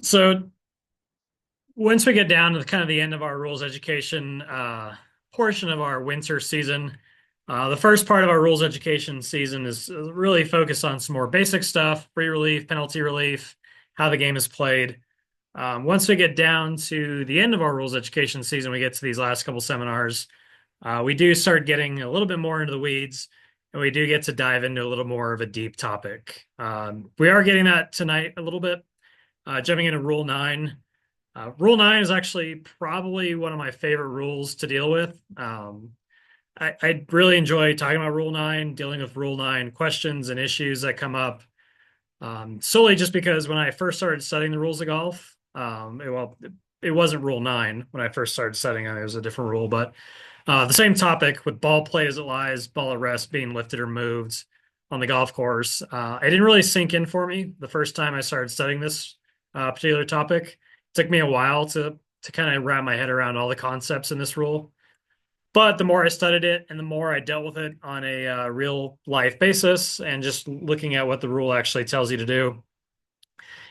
So once we get down to kind of the end of our rules education portion of our winter season, the first part of our rules education season is really focused on some more basic stuff, free relief, penalty relief, how the game is played. Once we get down to the end of our rules education season, we get to these last couple seminars. We do start getting a little bit more into the weeds, and we do get to dive into a little more of a deep topic. We are getting that tonight a little bit, jumping into Rule 9. Rule 9 is actually probably one of my favorite rules to deal with. I really enjoy talking about Rule 9, dealing with Rule 9 questions and issues that come up, solely just because when I first started studying the rules of golf, it wasn't Rule 9 when I first started studying it. It was a different rule, but the same topic with ball play as it lies, ball at rest being lifted or moved on the golf course. It didn't really sink in for me the first time I started studying this particular topic. It took me a while to kind of wrap my head around all the concepts in this rule. But the more I studied it and the more I dealt with it on a real life basis and just looking at what the rule actually tells you to do,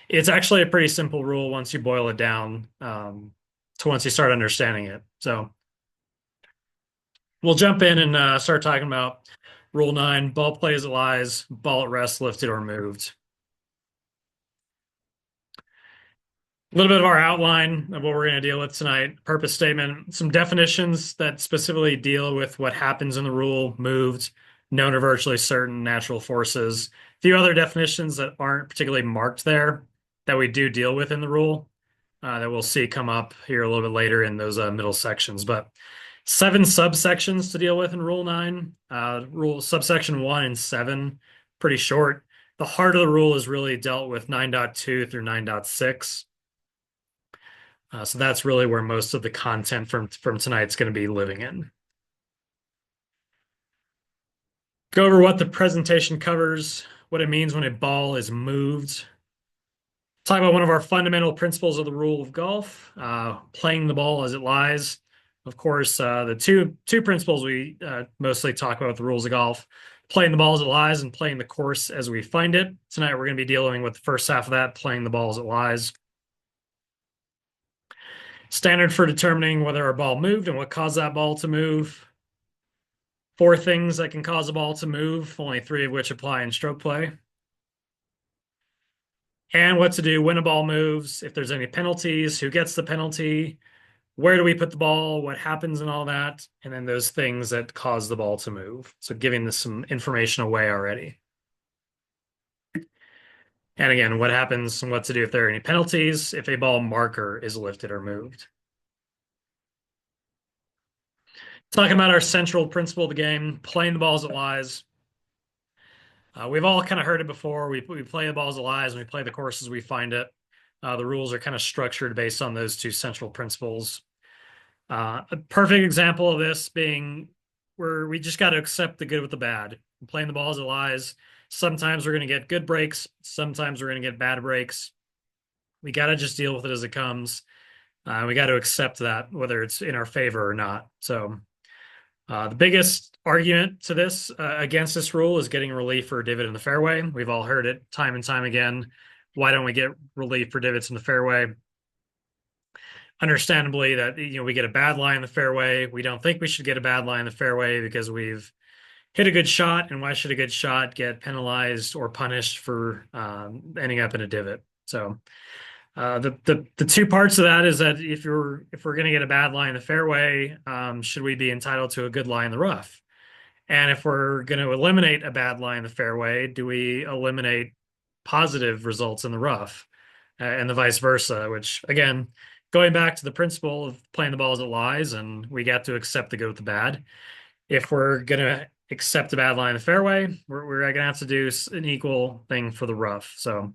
it's actually a pretty simple rule once you boil it down to once you start understanding it. So we'll jump in and start talking about Rule 9, ball play as it lies, ball at rest, lifted or moved. A little bit of our outline of what we're going to deal with tonight, purpose statement, some definitions that specifically deal with what happens in the rule, moved, known or virtually certain natural forces. A few other definitions that aren't particularly marked there that we do deal with in the rule that we'll see come up here a little bit later in those middle sections. But seven subsections to deal with in Rule 9. Rule subsection 1 and 7, pretty short. The heart of the rule is really dealt with 9.2 through 9.6. So that's really where most of the content from tonight's going to be living in. Go over what the presentation covers, what it means when a ball is moved. Talk about one of our fundamental principles of the rule of golf, playing the ball as it lies. Of course, the two principles we mostly talk about with the rules of golf, playing the ball as it lies and playing the course as we find it. Tonight, we're going to be dealing with the first half of that, playing the ball as it lies. Standard for determining whether a ball moved and what caused that ball to move. Four things that can cause a ball to move, only three of which apply in stroke play. And what to do when a ball moves, if there's any penalties, who gets the penalty, where do we put the ball, what happens and all that, and then those things that cause the ball to move. So giving this some information away already. And again, what happens and what to do if there are any penalties, if a ball marker is lifted or moved. Talking about our central principle of the game, playing the ball as it lies. We've all kind of heard it before. We play the ball as it lies and we play the course as we find it. The rules are kind of structured based on those two central principles. A perfect example of this being where we just got to accept the good with the bad. Playing the ball as it lies. Sometimes we're going to get good breaks. Sometimes we're going to get bad breaks. We got to just deal with it as it comes. We got to accept that, whether it's in our favor or not. So the biggest argument to this against this rule is getting relief for a divot in the fairway. We've all heard it time and time again. Why don't we get relief for divots in the fairway? Understandably, that we get a bad lie in the fairway. We don't think we should get a bad lie in the fairway because we've hit a good shot, and why should a good shot get penalized or punished for ending up in a divot? So the two parts of that is that if we're going to get a bad lie in the fairway, should we be entitled to a good lie in the rough? And if we're going to eliminate a bad lie in the fairway, do we eliminate positive results in the rough, and the vice versa? Which again, going back to the principle of playing the ball as it lies, and we got to accept the good with the bad. If we're going to accept a bad lie in the fairway, we're going to have to do an equal thing for the rough. So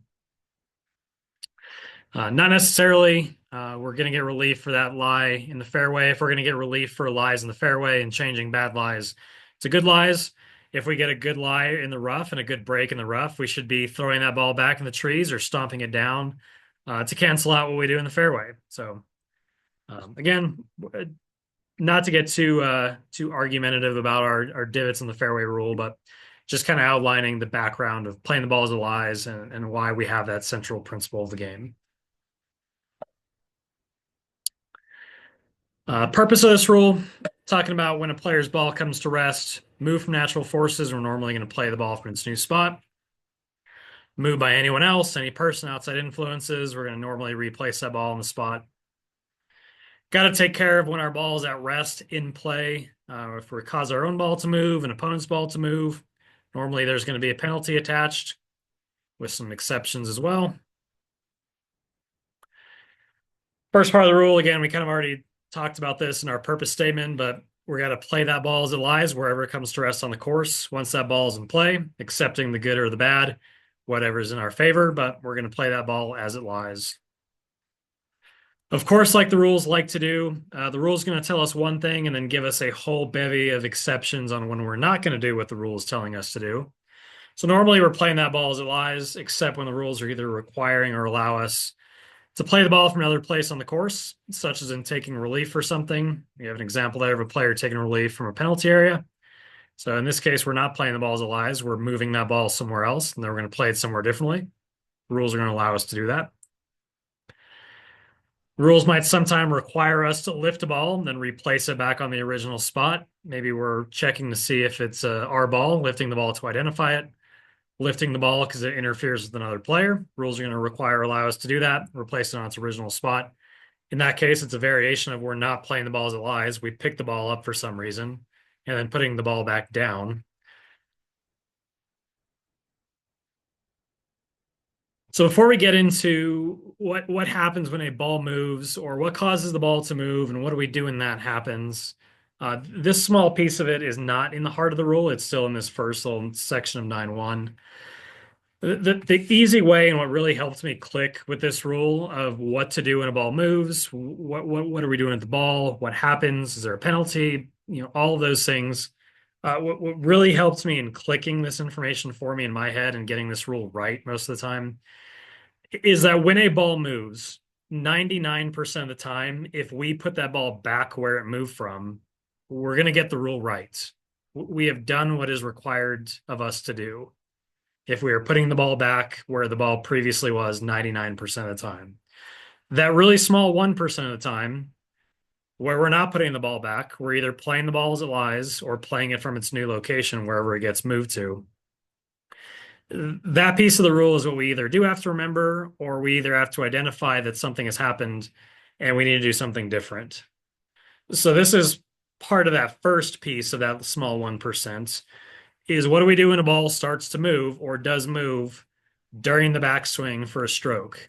not necessarily we're going to get relief for that lie in the fairway. If we're going to get relief for lies in the fairway and changing bad lies to good lies, if we get a good lie in the rough and a good break in the rough, we should be throwing that ball back in the trees or stomping it down to cancel out what we do in the fairway. So again, not to get too argumentative about our divots in the fairway rule, but just kind of outlining the background of playing the ball as it lies and why we have that central principle of the game. Purpose of this rule, talking about when a player's ball comes to rest, move from natural forces, we're normally going to play the ball from its new spot. Move by anyone else, any person, outside influences, we're going to normally replace that ball on the spot. Got to take care of when our ball is at rest in play. If we cause our own ball to move, an opponent's ball to move, normally there's going to be a penalty attached with some exceptions as well. First part of the rule, again, we kind of already talked about this in our purpose statement, but we're going to play that ball as it lies wherever it comes to rest on the course. Once that ball is in play, accepting the good or the bad, whatever's in our favor, but we're going to play that ball as it lies. Of course, like the rules like to do, the rule's going to tell us one thing and then give us a whole bevy of exceptions on when we're not going to do what the rule is telling us to do. So normally we're playing that ball as it lies, except when the rules are either requiring or allow us to play the ball from another place on the course, such as in taking relief for something. We have an example there of a player taking relief from a penalty area. So in this case, we're not playing the ball as it lies. We're moving that ball somewhere else, and then we're going to play it somewhere differently. Rules are going to allow us to do that. Rules might sometime require us to lift a ball and then replace it back on the original spot. Maybe we're checking to see if it's our ball, lifting the ball to identify it, lifting the ball because it interferes with another player. Rules are going to require allow us to do that, replace it on its original spot. In that case, it's a variation of we're not playing the ball as it lies. We pick the ball up for some reason and then putting the ball back down. So before we get into what happens when a ball moves or what causes the ball to move and what do we do when that happens, this small piece of it is not in the heart of the rule. It's still in this first little section of 9.1. The easy way and what really helps me click with this rule of what to do when a ball moves, what are we doing with the ball, what happens, is there a penalty, all of those things. What really helps me in clicking this information for me in my head and getting this rule right most of the time is that when a ball moves, 99% of the time, if we put that ball back where it moved from, we're going to get the rule right. We have done what is required of us to do. If we are putting the ball back where the ball previously was 99% of the time. That really small 1% of the time, where we're not putting the ball back, we're either playing the ball as it lies or playing it from its new location wherever it gets moved to. That piece of the rule is what we either do have to remember or we either have to identify that something has happened and we need to do something different. So this is part of that first piece of that small 1% is what do we do when a ball starts to move or does move during the backswing for a stroke?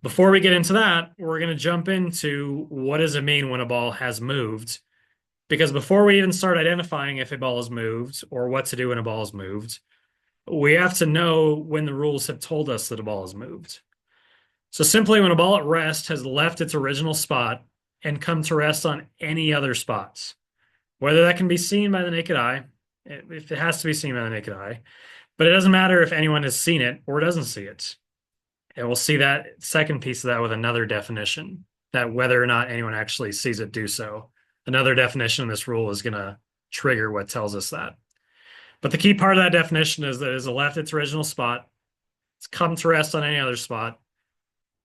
Before we get into that, we're going to jump into what does it mean when a ball has moved? Because before we even start identifying if a ball has moved or what to do when a ball has moved, we have to know when the rules have told us that a ball has moved. So simply when a ball at rest has left its original spot and come to rest on any other spots, whether that can be seen by the naked eye, if it has to be seen by the naked eye, but it doesn't matter if anyone has seen it or doesn't see it. And we'll see that second piece of that with another definition, that whether or not anyone actually sees it do so. Another definition in this rule is going to trigger what tells us that. But the key part of that definition is that it has left its original spot, it's come to rest on any other spot,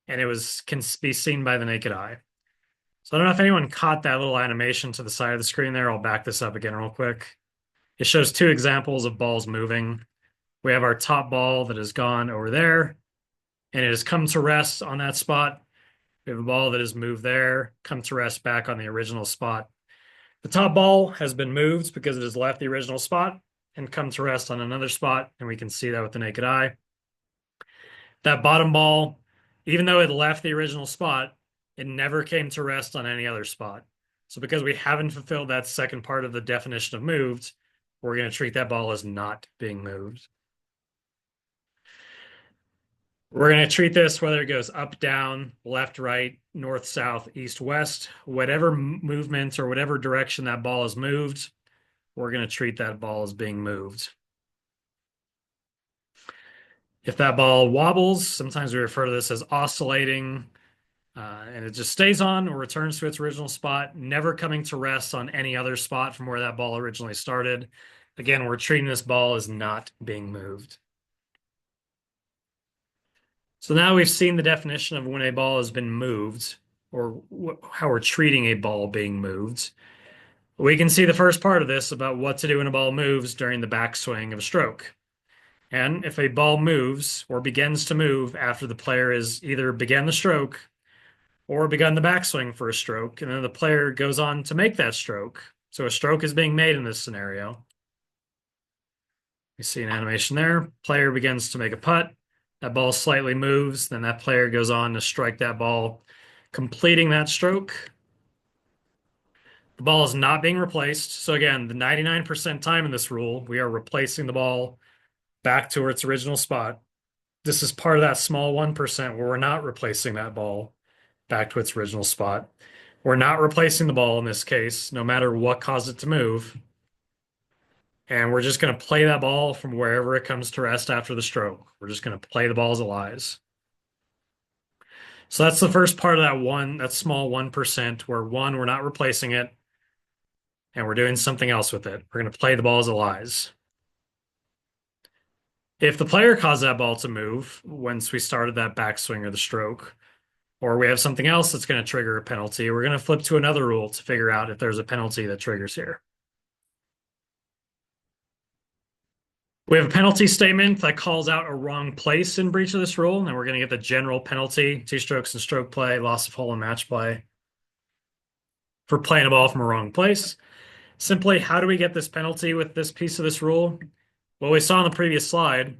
and can be seen by the naked eye. So I don't know if anyone caught that little animation to the side of the screen there. I'll back this up again real quick. It shows two examples of balls moving. We have our top ball that has gone over there, and it has come to rest on that spot. We have a ball that has moved there, come to rest back on the original spot. The top ball has been moved because it has left the original spot and come to rest on another spot, and we can see that with the naked eye. That bottom ball, even though it left the original spot, it never came to rest on any other spot. So because we haven't fulfilled that second part of the definition of moved, we're going to treat that ball as not being moved. We're going to treat this whether it goes up, down, left, right, north, south, east, west, whatever movement or whatever direction that ball is moved, we're going to treat that ball as being moved. If that ball wobbles, sometimes we refer to this as oscillating, and it just stays on or returns to its original spot, never coming to rest on any other spot from where that ball originally started. Again, we're treating this ball as not being moved. So now we've seen the definition of when a ball has been moved. or how we're treating a ball being moved, we can see the first part of this about what to do when a ball moves during the backswing of a stroke. And if a ball moves or begins to move after the player has either began the stroke or begun the backswing for a stroke, and then the player goes on to make that stroke. So a stroke is being made in this scenario. You see an animation there. Player begins to make a putt. That ball slightly moves. Then that player goes on to strike that ball, completing that stroke. The ball is not being replaced. So again, the 99% time in this rule, we are replacing the ball back to its original spot. This is part of that small 1% where we're not replacing that ball back to its original spot. We're not replacing the ball in this case, no matter what caused it to move. And we're just going to play that ball from wherever it comes to rest after the stroke. We're just going to play the ball as it lies. So that's the first part of that small 1%, where one, we're not replacing it, and we're doing something else with it. We're going to play the ball as it lies. If the player caused that ball to move once we started that backswing or the stroke, or we have something else that's going to trigger a penalty, we're going to flip to another rule to figure out if there's a penalty that triggers here. We have a penalty statement that calls out a wrong place in breach of this rule, and we're going to get the general penalty, two strokes and stroke play, loss of hole and match play for playing a ball from a wrong place. Simply, how do we get this penalty with this piece of this rule? Well, we saw on the previous slide,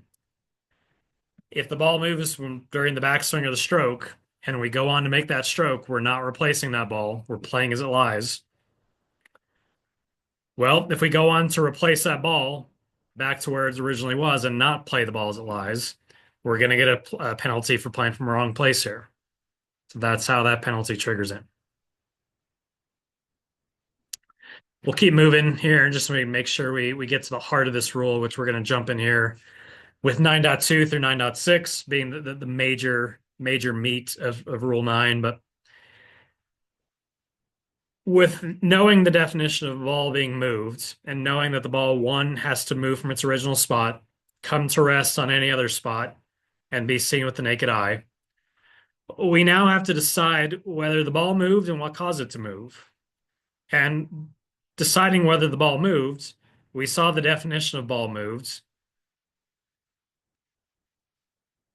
if the ball moves during the backswing or the stroke, and we go on to make that stroke, we're not replacing that ball. We're playing as it lies. Well, if we go on to replace that ball back to where it originally was and not play the ball as it lies, we're going to get a penalty for playing from the wrong place here. So that's how that penalty triggers in. We'll keep moving here just to make sure we get to the heart of this rule, which we're going to jump in here with 9.2 through 9.6 being the major meat of Rule 9. But with knowing the definition of ball being moved and knowing that the ball, one, has to move from its original spot, come to rest on any other spot, and be seen with the naked eye, we now have to decide whether the ball moved and what caused it to move. And deciding whether the ball moved, we saw the definition of ball moved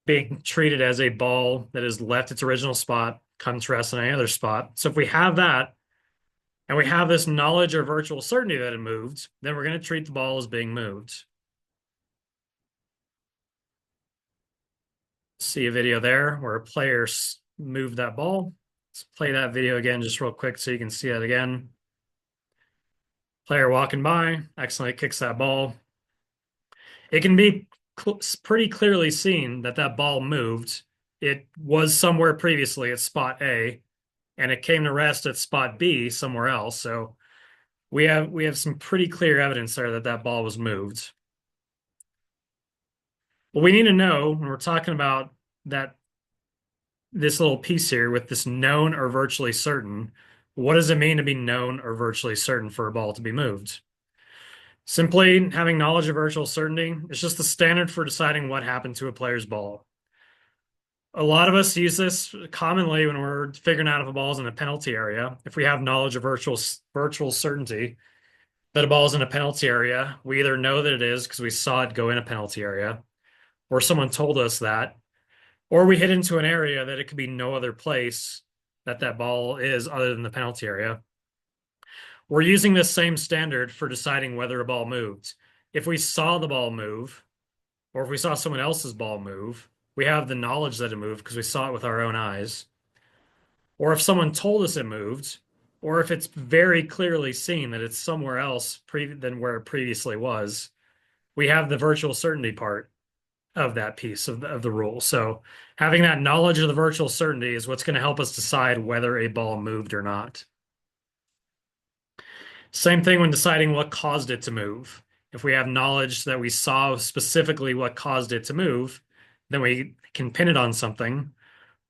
being treated as a ball that has left its original spot, come to rest on any other spot. So if we have that, and we have this knowledge or virtual certainty that it moved, then we're going to treat the ball as being moved. See a video there where a player moved that ball. Let's play that video again just real quick so you can see that again. Player walking by, accidentally kicks that ball. It can be pretty clearly seen that that ball moved. It was somewhere previously at spot A, and it came to rest at spot B somewhere else. So we have some pretty clear evidence there that that ball was moved. What we need to know when we're talking about this little piece here with this known or virtually certain, what does it mean to be known or virtually certain for a ball to be moved? Simply having knowledge of virtual certainty is just the standard for deciding what happened to a player's ball. A lot of us use this commonly when we're figuring out if a ball's in a penalty area. If we have knowledge of virtual certainty that a ball is in a penalty area, we either know that it is because we saw it go in a penalty area, or someone told us that, or we hit into an area that it could be no other place that ball is other than the penalty area. We're using this same standard for deciding whether a ball moved. If we saw the ball move, or if we saw someone else's ball move, we have the knowledge that it moved because we saw it with our own eyes. Or if someone told us it moved, or if it's very clearly seen that it's somewhere else than where it previously was, we have the virtual certainty part of that piece of the rule. So having that knowledge of the virtual certainty is what's going to help us decide whether a ball moved or not. Same thing when deciding what caused it to move. If we have knowledge that we saw specifically what caused it to move, then we can pin it on something.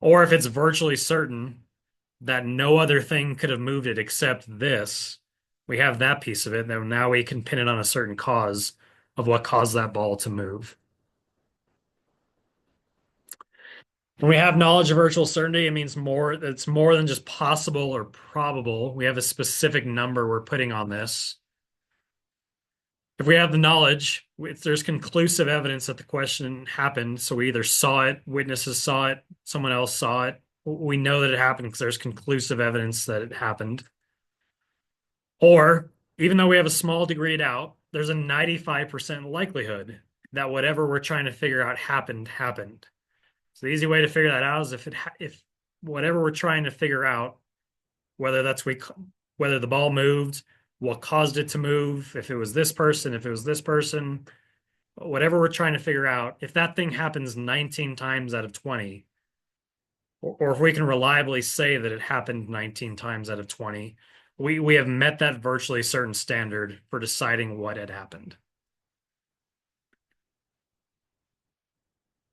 Or if it's virtually certain that no other thing could have moved it except this, we have that piece of it. Then now we can pin it on a certain cause of what caused that ball to move. When we have knowledge of virtual certainty, it means it's more than just possible or probable. We have a specific number we're putting on this. If we have the knowledge, if there's conclusive evidence that the question happened, so we either saw it, witnesses saw it, someone else saw it, we know that it happened because there's conclusive evidence that it happened. Or even though we have a small degree of doubt, there's a 95% likelihood that whatever we're trying to figure out happened. So the easy way to figure that out is if whatever we're trying to figure out, whether whether the ball moved, what caused it to move, if it was this person, if it was this person, whatever we're trying to figure out, if that thing happens 19 times out of 20, or if we can reliably say that it happened 19 times out of 20, we have met that virtually certain standard for deciding what had happened.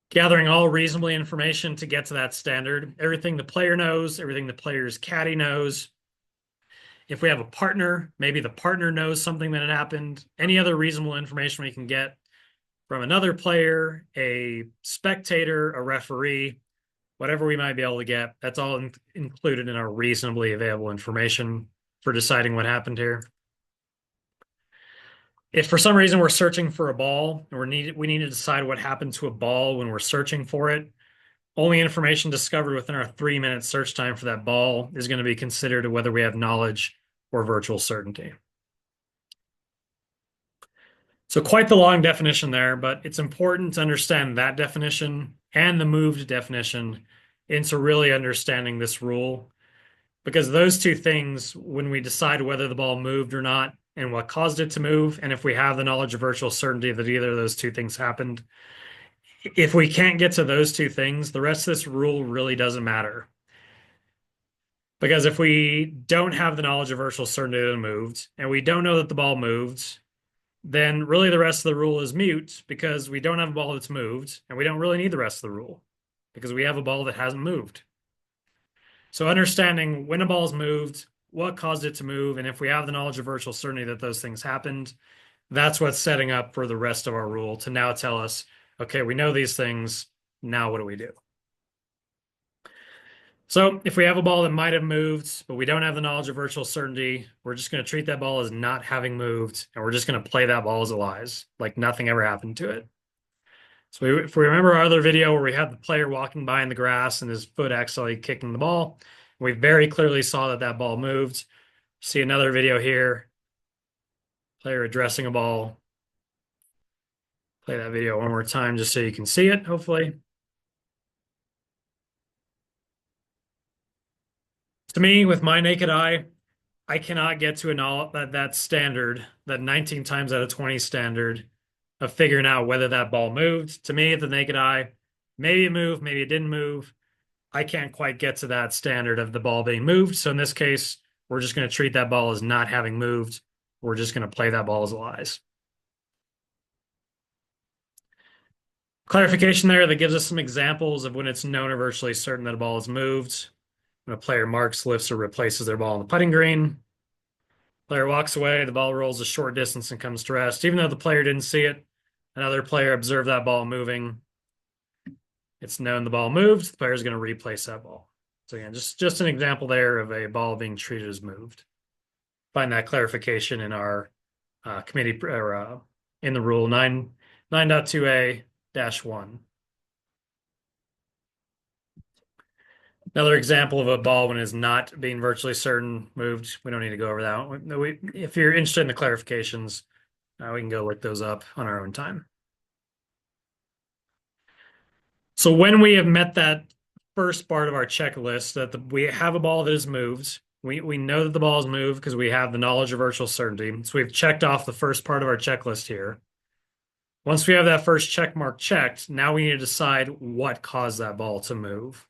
Gathering all reasonably information to get to that standard, everything the player knows, everything the player's caddy knows. If we have a partner, maybe the partner knows something that had happened, any other reasonable information we can get from another player, a spectator, a referee, whatever we might be able to get, that's all included in our reasonably available information for deciding what happened here. If for some reason we're searching for a ball and we need to decide what happened to a ball when we're searching for it, only information discovered within our 3-minute search time for that ball is going to be considered whether we have knowledge or virtual certainty. So quite the long definition there, but it's important to understand that definition and the moved definition into really understanding this rule, because those two things, when we decide whether the ball moved or not and what caused it to move, and if we have the knowledge of virtual certainty that either of those two things happened, if we can't get to those two things, the rest of this rule really doesn't matter. Because if we don't have the knowledge of virtual certainty that it moved, and we don't know that the ball moved, then really the rest of the rule is mute because we don't have a ball that's moved, and we don't really need the rest of the rule because we have a ball that hasn't moved. So understanding when a ball's moved, what caused it to move, and if we have the knowledge of virtual certainty that those things happened, that's what's setting up for the rest of our rule to now tell us, okay, we know these things, now what do we do? So if we have a ball that might have moved, but we don't have the knowledge of virtual certainty, we're just going to treat that ball as not having moved, and we're just going to play that ball as it lies, like nothing ever happened to it. So if we remember our other video where we had the player walking by in the grass and his foot accidentally kicking the ball, we very clearly saw that that ball moved. See another video here, player addressing a ball. Play that video one more time just so you can see it, hopefully. To me, with my naked eye, I cannot get to that standard, that 19 times out of 20 standard of figuring out whether that ball moved. To me, the naked eye, maybe it moved, maybe it didn't move. I can't quite get to that standard of the ball being moved. So in this case, we're just going to treat that ball as not having moved. We're just going to play that ball as it lies. Clarification there that gives us some examples of when it's known or virtually certain that a ball is moved. When a player marks, lifts, or replaces their ball on the putting green. Player walks away, the ball rolls a short distance and comes to rest. Even though the player didn't see it, another player observed that ball moving. It's known the ball moved, the player is going to replace that ball. So again, just an example there of a ball being treated as moved. Find that clarification in our committee or in the rule 9.2a-1. Another example of a ball when it's not being virtually certain moved. We don't need to go over that. If you're interested in the clarifications, we can go look those up on our own time. So when we have met that first part of our checklist, that we have a ball that is moved, we know that the ball is moved because we have the knowledge of virtual certainty. So we've checked off the first part of our checklist here. Once we have that first check mark checked, now we need to decide what caused that ball to move.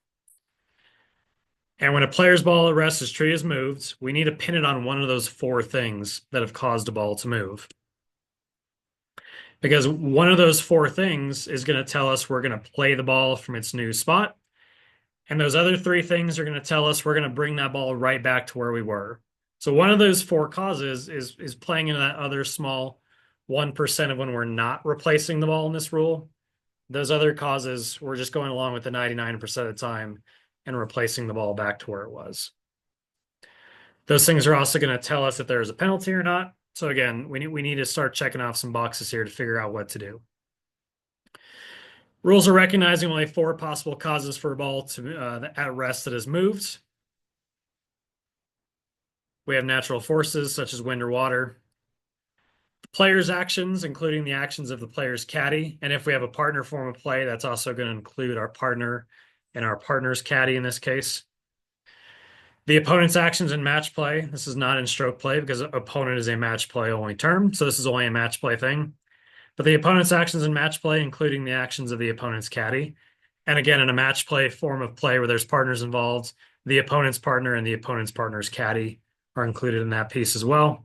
And when a player's ball at rest is treated as moved, we need to pin it on one of those 4 things that have caused a ball to move. Because one of those 4 things is going to tell us we're going to play the ball from its new spot. And those other 3 things are going to tell us we're going to bring that ball right back to where we were. So one of those 4 causes is playing into that other small 1% of when we're not replacing the ball in this rule. Those other causes, we're just going along with the 99% of the time and replacing the ball back to where it was. Those things are also going to tell us if there's a penalty or not. So again, we need to start checking off some boxes here to figure out what to do. Rules are recognizing only 4 possible causes for a ball to at rest that is moved. We have natural forces such as wind or water. The player's actions, including the actions of the player's caddy. And if we have a partner form of play, that's also going to include our partner and our partner's caddy in this case. The opponent's actions in match play. This is not in stroke play because opponent is a match play only term. So this is only a match play thing. But the opponent's actions in match play, including the actions of the opponent's caddy. And again, in a match play form of play where there's partners involved, the opponent's partner and the opponent's partner's caddy are included in that piece as well.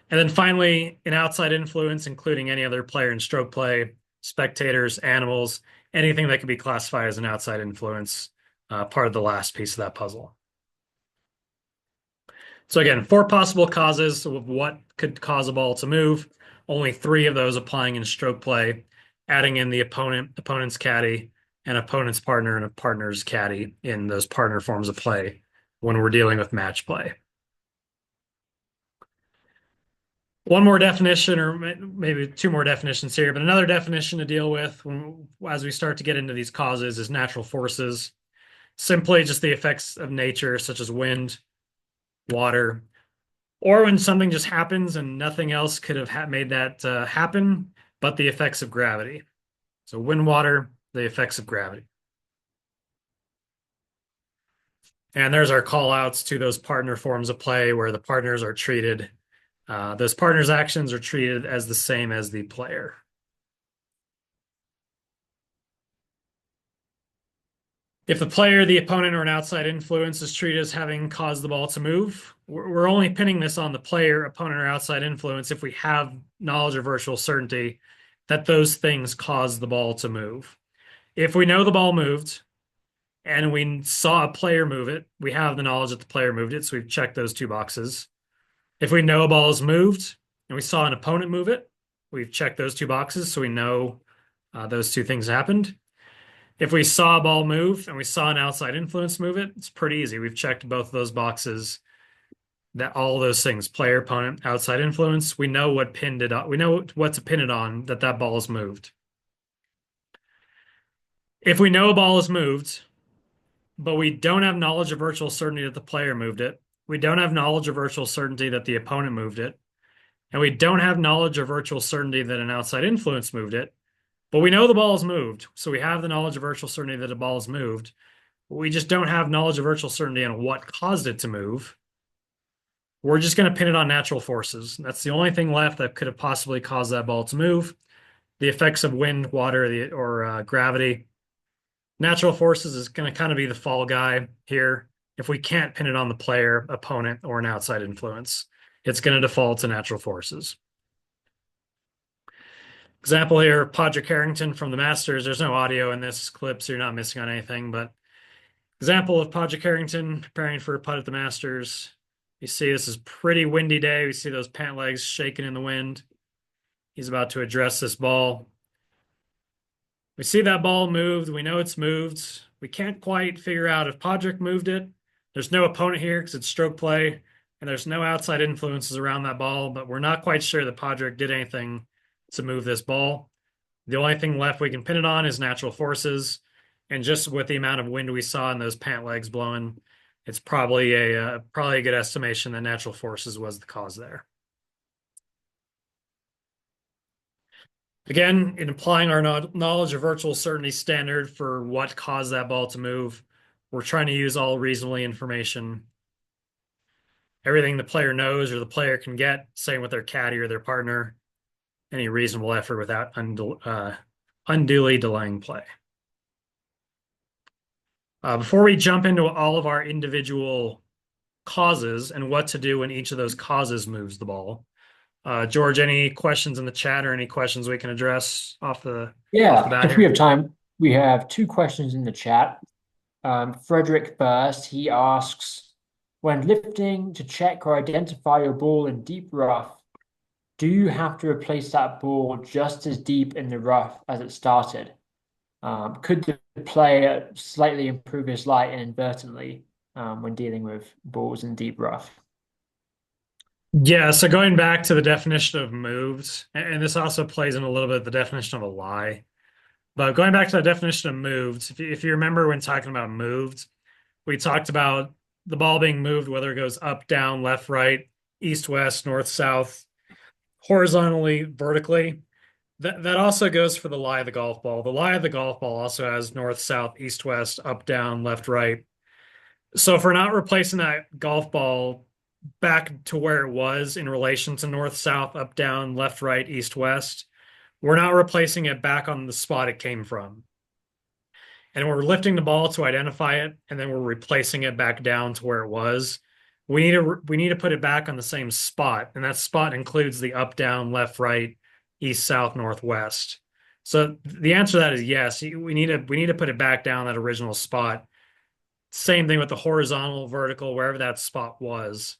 And then finally, an outside influence, including any other player in stroke play, spectators, animals, anything that could be classified as an outside influence, part of the last piece of that puzzle. So again, 4 possible causes of what could cause a ball to move. Only 3 of those applying in stroke play, adding in the opponent's caddy, and opponent's partner and a partner's caddy in those partner forms of play when we're dealing with match play. One more definition, or maybe 2 more definitions here, but another definition to deal with as we start to get into these causes is natural forces. Simply just the effects of nature, such as wind, water, or when something just happens and nothing else could have made that happen, but the effects of gravity. So wind, water, the effects of gravity. And there's our call outs to those partner forms of play where the partners are treated, those partners' actions are treated as the same as the player. If the player, the opponent, or an outside influence is treated as having caused the ball to move, we're only pinning this on the player, opponent, or outside influence if we have knowledge or virtual certainty that those things caused the ball to move. If we know the ball moved and we saw a player move it, we have the knowledge that the player moved it, so we've checked those 2 boxes. If we know a ball is moved and we saw an opponent move it, we've checked those 2 boxes, so we know those 2 things happened. If we saw a ball move and we saw an outside influence move it, it's pretty easy. We've checked both of those boxes, that all those things, player, opponent, outside influence, we know what pinned it on. We know what to pin it on, that ball is moved. If we know a ball is moved, but we don't have knowledge or virtual certainty that the player moved it, we don't have knowledge or virtual certainty that the opponent moved it, and we don't have knowledge or virtual certainty that an outside influence moved it, but we know the ball is moved, so we have the knowledge of virtual certainty that a ball is moved. We just don't have knowledge of virtual certainty on what caused it to move. We're just going to pin it on natural forces. That's the only thing left that could have possibly caused that ball to move. The effects of wind, water, or gravity. Natural forces is going to kind of be the fall guy here. If we can't pin it on the player, opponent, or an outside influence, it's going to default to natural forces. Example here, Padraig Harrington from the Masters. There's no audio in this clip, so you're not missing on anything. But example of Padraig Harrington preparing for a putt at the Masters. You see this is pretty windy day. We see those pant legs shaking in the wind. He's about to address this ball. We see that ball moved. We know it's moved. We can't quite figure out if Padraig moved it. There's no opponent here because it's stroke play, and there's no outside influences around that ball, but we're not quite sure that Padraig did anything to move this ball. The only thing left we can pin it on is natural forces. And just with the amount of wind we saw in those pant legs blowing, it's probably a good estimation that natural forces was the cause there. Again, in applying our knowledge of virtual certainty standard for what caused that ball to move, we're trying to use all reasonable information. Everything the player knows or the player can get, same with their caddy or their partner, any reasonable effort without unduly delaying play. Before we jump into all of our individual causes and what to do when each of those causes moves the ball, George, any questions in the chat or any questions we can address off the bat if here? we have time, we have 2 questions in the chat. Frederick first, he asks, when lifting to check or identify your ball in deep rough, do you have to replace that ball just as deep in the rough as it started? Could the player slightly improve his lie inadvertently when dealing with balls in deep rough? Yeah, so going back to the definition of moved, and this also plays in a little bit the definition of a lie. But going back to the definition of moved, if you remember when talking about moved, we talked about the ball being moved, whether it goes up, down, left, right, east, west, north, south, horizontally, vertically. That also goes for the lie of the golf ball. The lie of the golf ball also has north, south, east, west, up, down, left, right. So if we're not replacing that golf ball back to where it was in relation to north, south, up, down, left, right, east, west, we're not replacing it back on the spot it came from. And we're lifting the ball to identify it, and then we're replacing it back down to where it was. We need to put it back on the same spot, and that spot includes the up, down, left, right, east, south, northwest. So the answer to that is yes. We need to put it back down that original spot. Same thing with the horizontal, vertical, wherever that spot was.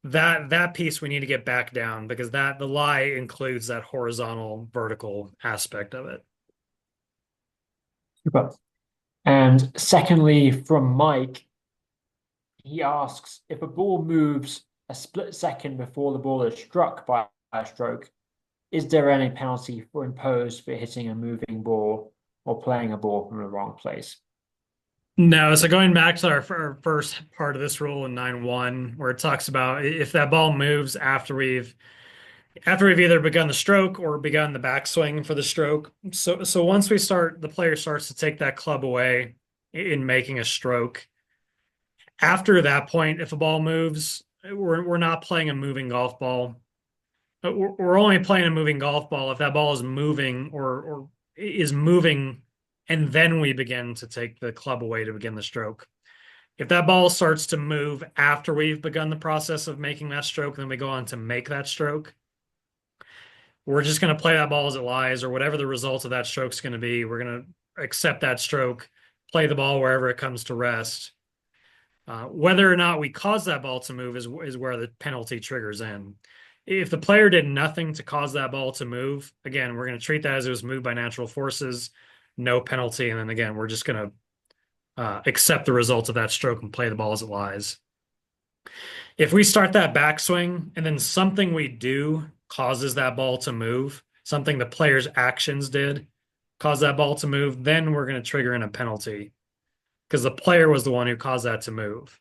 That piece we need to get back down because that the lie includes that horizontal, vertical aspect of it. Super. And secondly, from Mike, he asks if a ball moves a split second before the ball is struck by a stroke, is there any penalty for imposed for hitting a moving ball or playing a ball from the wrong place? No, so going back to our first part of this rule in 9.1, where it talks about if that ball moves after we've either begun the stroke or begun the backswing for the stroke. So once the player starts to take that club away in making a stroke. After that point, if a ball moves, we're not playing a moving golf ball. We're only playing a moving golf ball if that ball is moving or is moving, and then we begin to take the club away to begin the stroke. If that ball starts to move after we've begun the process of making that stroke, then we go on to make that stroke. We're just going to play that ball as it lies, or whatever the result of that stroke is going to be. We're going to accept that stroke, play the ball wherever it comes to rest. Whether or not we cause that ball to move is where the penalty triggers in. If the player did nothing to cause that ball to move, again, we're going to treat that as it was moved by natural forces, no penalty. And then again, we're just going to accept the result of that stroke and play the ball as it lies. If we start that backswing and then something we do causes that ball to move, something the player's actions did cause that ball to move, then we're going to trigger in a penalty because the player was the one who caused that to move.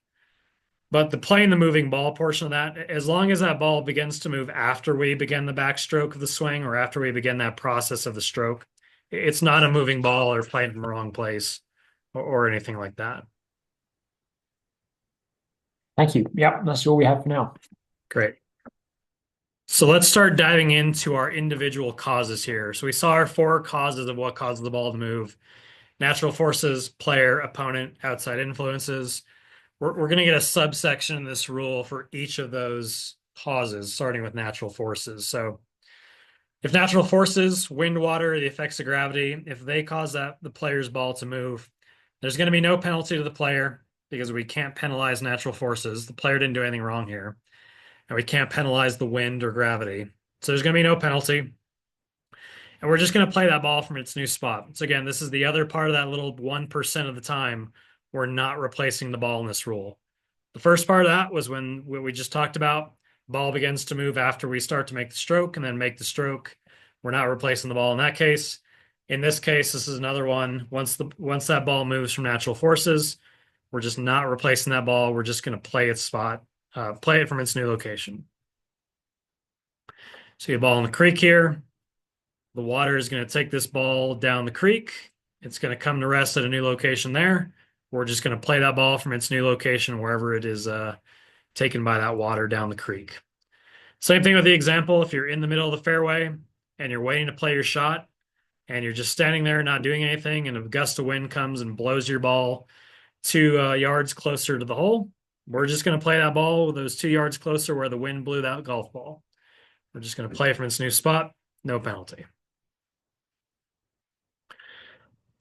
But the playing the moving ball portion of that, as long as that ball begins to move after we begin the backstroke of the swing or after we begin that process of the stroke, it's not a moving ball or playing in the wrong place or anything like that. Thank you. Yep, that's all we have for now. Great. So let's start diving into our individual causes here. So we saw our four causes of what causes the ball to move: natural forces, player, opponent, outside influences. We're going to get a subsection in this rule for each of those causes, starting with natural forces. So if natural forces, wind, water, the effects of gravity, if they cause the player's ball to move, there's going to be no penalty to the player because we can't penalize natural forces. The player didn't do anything wrong here. And we can't penalize the wind or gravity. So there's going to be no penalty. And we're just going to play that ball from its new spot. So again, this is the other part of that little 1% of the time we're not replacing the ball in this rule. The first part of that was when we just talked about, ball begins to move after we start to make the stroke and then make the stroke. We're not replacing the ball in that case. In this case, this is another one. Once that ball moves from natural forces, we're just not replacing that ball. We're just going to play its spot, play it from its new location. So you have a ball in the creek here. The water is going to take this ball down the creek. It's going to come to rest at a new location there. We're just going to play that ball from its new location wherever it is taken by that water down the creek. Same thing with the example. If you're in the middle of the fairway and you're waiting to play your shot and you're just standing there not doing anything, and a gust of wind comes and blows your ball 2 yards closer to the hole, we're just going to play that ball with those 2 yards closer where the wind blew that golf ball. We're just going to play from its new spot, no penalty.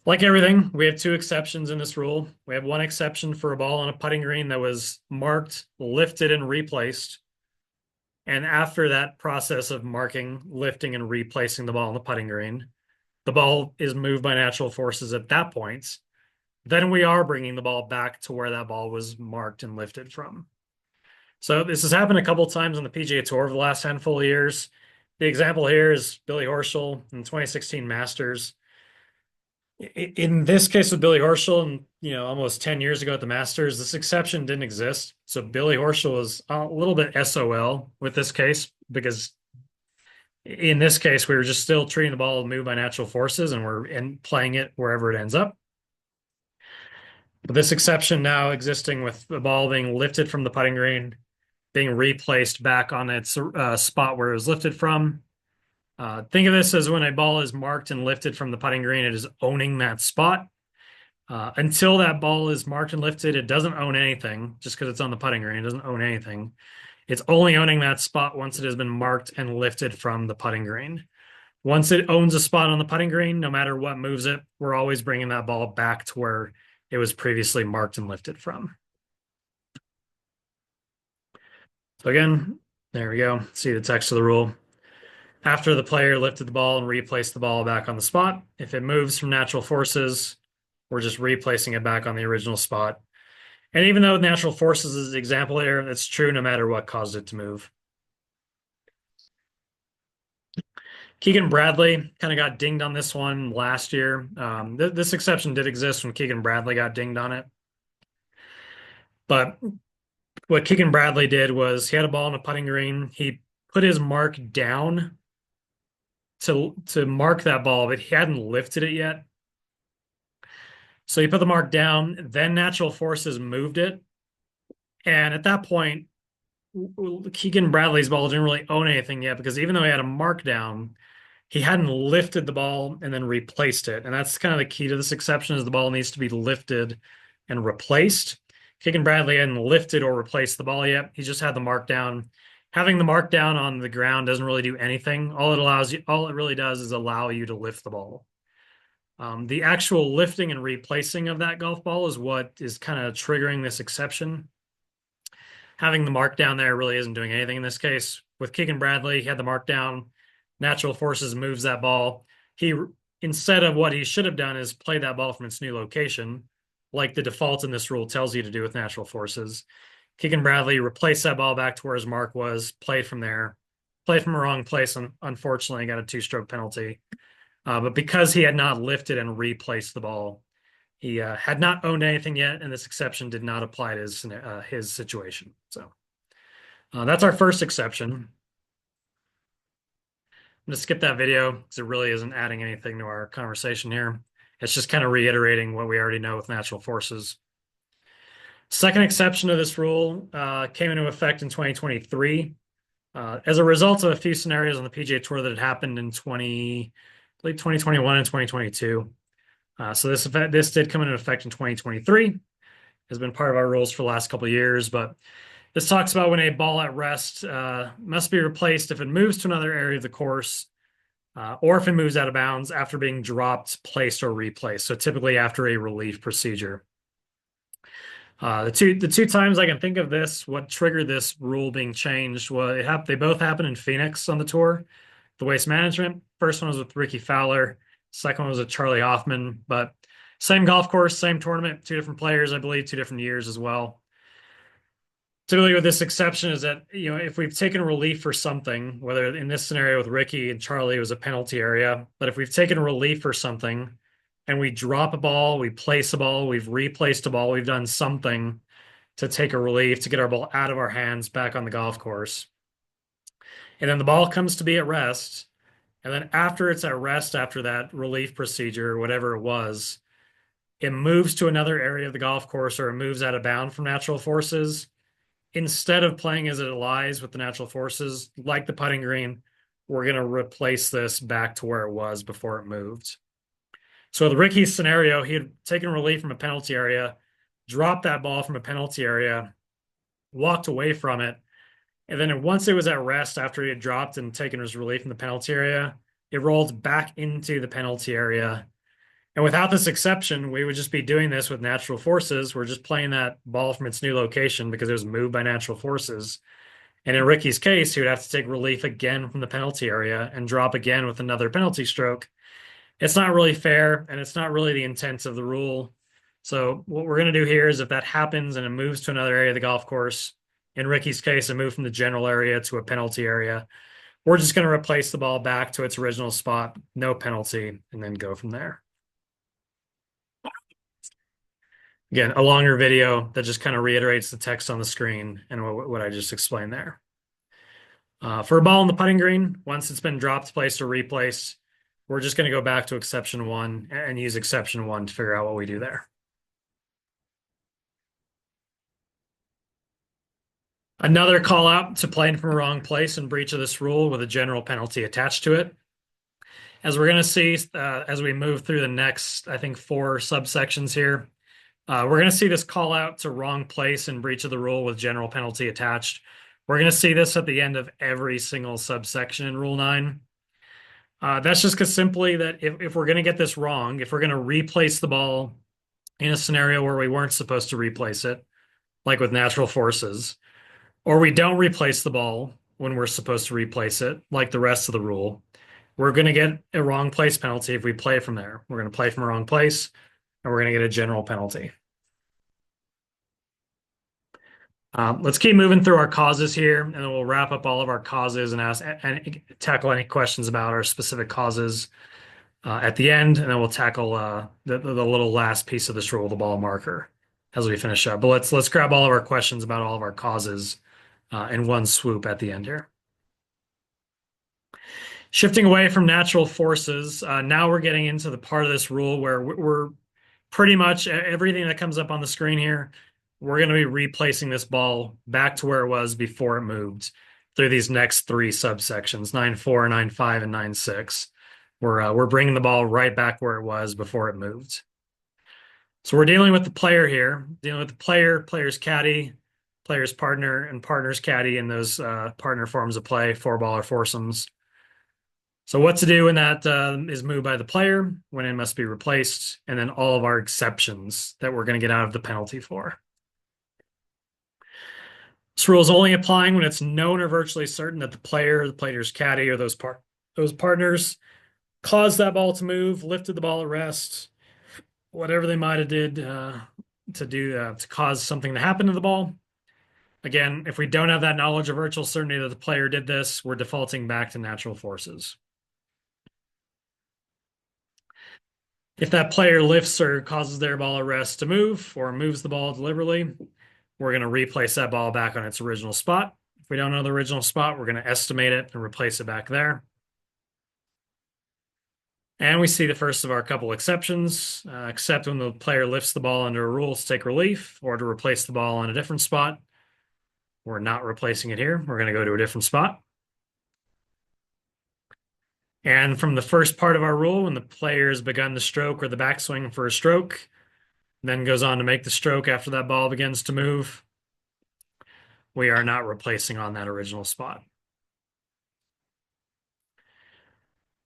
Like everything, we have two exceptions in this rule. We have one exception for a ball on a putting green that was marked, lifted, and replaced. And after that process of marking, lifting, and replacing the ball on the putting green, the ball is moved by natural forces at that point. Then we are bringing the ball back to where that ball was marked and lifted from. So this has happened a couple times on the PGA Tour over the last handful of years. The example here is Billy Horschel in 2016 Masters. In this case with Billy Horschel, and almost 10 years ago at the Masters, this exception didn't exist. So Billy Horschel was a little bit SOL with this case because in this case we were just still treating the ball moved by natural forces and we're playing it wherever it ends up. But this exception now existing with the ball being lifted from the putting green, being replaced back on its spot where it was lifted from. Think of this as when a ball is marked and lifted from the putting green, it is owning that spot. Until that ball is marked and lifted, it doesn't own anything just because it's on the putting green. It doesn't own anything. It's only owning that spot once it has been marked and lifted from the putting green. Once it owns a spot on the putting green, no matter what moves it, we're always bringing that ball back to where it was previously marked and lifted from. So again, there we go. See the text of the rule. After the player lifted the ball and replaced the ball back on the spot, if it moves from natural forces, we're just replacing it back on the original spot. And even though natural forces is the example here, it's true no matter what caused it to move. Keegan Bradley kind of got dinged on this one last year. This exception did exist when Keegan Bradley got dinged on it. But what Keegan Bradley did was he had a ball in a putting green. He put his mark down to mark that ball, but he hadn't lifted it yet. So he put the mark down, then natural forces moved it. And at that point, Keegan Bradley's ball didn't really own anything yet because even though he had a mark down, he hadn't lifted the ball and then replaced it. And that's kind of the key to this exception is the ball needs to be lifted and replaced. Keegan Bradley hadn't lifted or replaced the ball yet. He just had the mark down. Having the mark down on the ground doesn't really do anything. All it really does is allow you to lift the ball. The actual lifting and replacing of that golf ball is what is kind of triggering this exception. Having the mark down there really isn't doing anything in this case. With Keegan Bradley, he had the mark down. Natural forces moves that ball. Instead of what he should have done is play that ball from its new location, like the default in this rule tells you to do with natural forces. Keegan Bradley replaced that ball back to where his mark was, played from there, played from a wrong place, and unfortunately got a 2-stroke penalty. But because he had not lifted and replaced the ball, he had not owned anything yet, and this exception did not apply to his situation. So that's our first exception. I'm going to skip that video because it really isn't adding anything to our conversation here. It's just kind of reiterating what we already know with natural forces. Second exception to this rule came into effect in 2023 as a result of a few scenarios on the PGA Tour that had happened in 2021 and 2022. So this did come into effect in 2023. Has been part of our rules for the last couple of years, but this talks about when a ball at rest must be replaced if it moves to another area of the course or if it moves out of bounds after being dropped, placed, or replaced. So typically after a relief procedure. The two times I can think of this, what triggered this rule being changed was they both happened in Phoenix on the tour. The Waste Management. First one was with Ricky Fowler. Second one was with Charley Hoffman. But same golf course, same tournament, 2 different players, I believe, 2 different years as well. Typically with this exception is that, if we've taken relief for something, whether in this scenario with Ricky and Charley it was a penalty area, but if we've taken relief for something and we drop a ball, we place a ball, we've replaced a ball, we've done something to take a relief to get our ball out of our hands back on the golf course. And then the ball comes to be at rest. And then after it's at rest, after that relief procedure, whatever it was, it moves to another area of the golf course or it moves out of bound from natural forces. Instead of playing as it lies with the natural forces, like the putting green, we're going to replace this back to where it was before it moved. So the Ricky scenario, he had taken relief from a penalty area, dropped that ball from a penalty area, walked away from it, and then once it was at rest after he had dropped and taken his relief from the penalty area, it rolled back into the penalty area. And without this exception, we would just be doing this with natural forces. We're just playing that ball from its new location because it was moved by natural forces. And in Ricky's case, he would have to take relief again from the penalty area and drop again with another penalty stroke. It's not really fair, and it's not really the intent of the rule. So what we're going to do here is if that happens and it moves to another area of the golf course, in Ricky's case, it moved from the general area to a penalty area, we're just going to replace the ball back to its original spot, no penalty, and then go from there. Again, a longer video that just kind of reiterates the text on the screen and what I just explained there. For a ball on the putting green, once it's been dropped, placed, or replaced, we're just going to go back to exception 1 and use exception 1 to figure out what we do there. Another call out to playing from a wrong place in breach of this rule with a general penalty attached to it. As we're going to see as we move through the next, I think, 4 subsections here, we're going to see this call out to wrong place in breach of the rule with general penalty attached. We're going to see this at the end of every single subsection in Rule 9. That's just because simply that if we're going to get this wrong, if we're going to replace the ball in a scenario where we weren't supposed to replace it, like with natural forces, or we don't replace the ball when we're supposed to replace it, like the rest of the rule, we're going to get a wrong place penalty if we play from there. We're going to play from a wrong place, and we're going to get a general penalty. Let's keep moving through our causes here, and then we'll wrap up all of our causes and ask and tackle any questions about our specific causes at the end, and then we'll tackle the little last piece of this rule, the ball marker, as we finish up. But let's grab all of our questions about all of our causes in one swoop at the end here. Shifting away from natural forces, now we're getting into the part of this rule where we're pretty much everything that comes up on the screen here, we're going to be replacing this ball back to where it was before it moved through these next 3 subsections, 9.4, 9.5, and 9.6. We're bringing the ball right back where it was before it moved. So we're dealing with the player here, dealing with the player, player's caddy, player's partner, and partner's caddy in those partner forms of play, 4-ball or foursomes. So what to do when that is moved by the player, when it must be replaced, and then all of our exceptions that we're going to get out of the penalty for. This rule is only applying when it's known or virtually certain that the player, the player's caddy, or those partners caused that ball to move, lifted the ball at rest, whatever they might have did to cause something to happen to the ball. Again, if we don't have that knowledge or virtual certainty that the player did this, we're defaulting back to natural forces. If that player lifts or causes their ball at rest to move or moves the ball deliberately, we're going to replace that ball back on its original spot. If we don't know the original spot, we're going to estimate it and replace it back there. And we see the first of our couple exceptions, except when the player lifts the ball under a rule to take relief or to replace the ball on a different spot. We're not replacing it here. We're going to go to a different spot. And from the first part of our rule, when the player has begun the stroke or the backswing for a stroke, then goes on to make the stroke after that ball begins to move, we are not replacing on that original spot.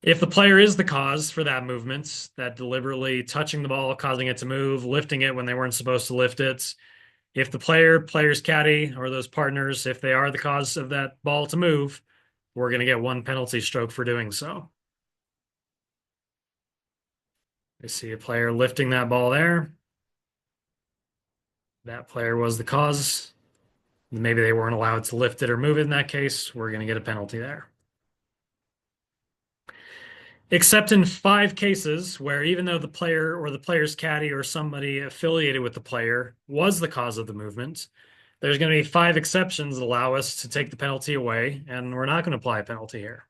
If the player is the cause for that movement, that deliberately touching the ball, causing it to move, lifting it when they weren't supposed to lift it, if the player, player's caddy, or those partners, if they are the cause of that ball to move, we're going to get 1 penalty stroke for doing so. I see a player lifting that ball there. That player was the cause. Maybe they weren't allowed to lift it or move it in that case. We're going to get a penalty there. Except in 5 cases where even though the player or the player's caddy or somebody affiliated with the player was the cause of the movement, there's going to be 5 exceptions that allow us to take the penalty away, and we're not going to apply a penalty here.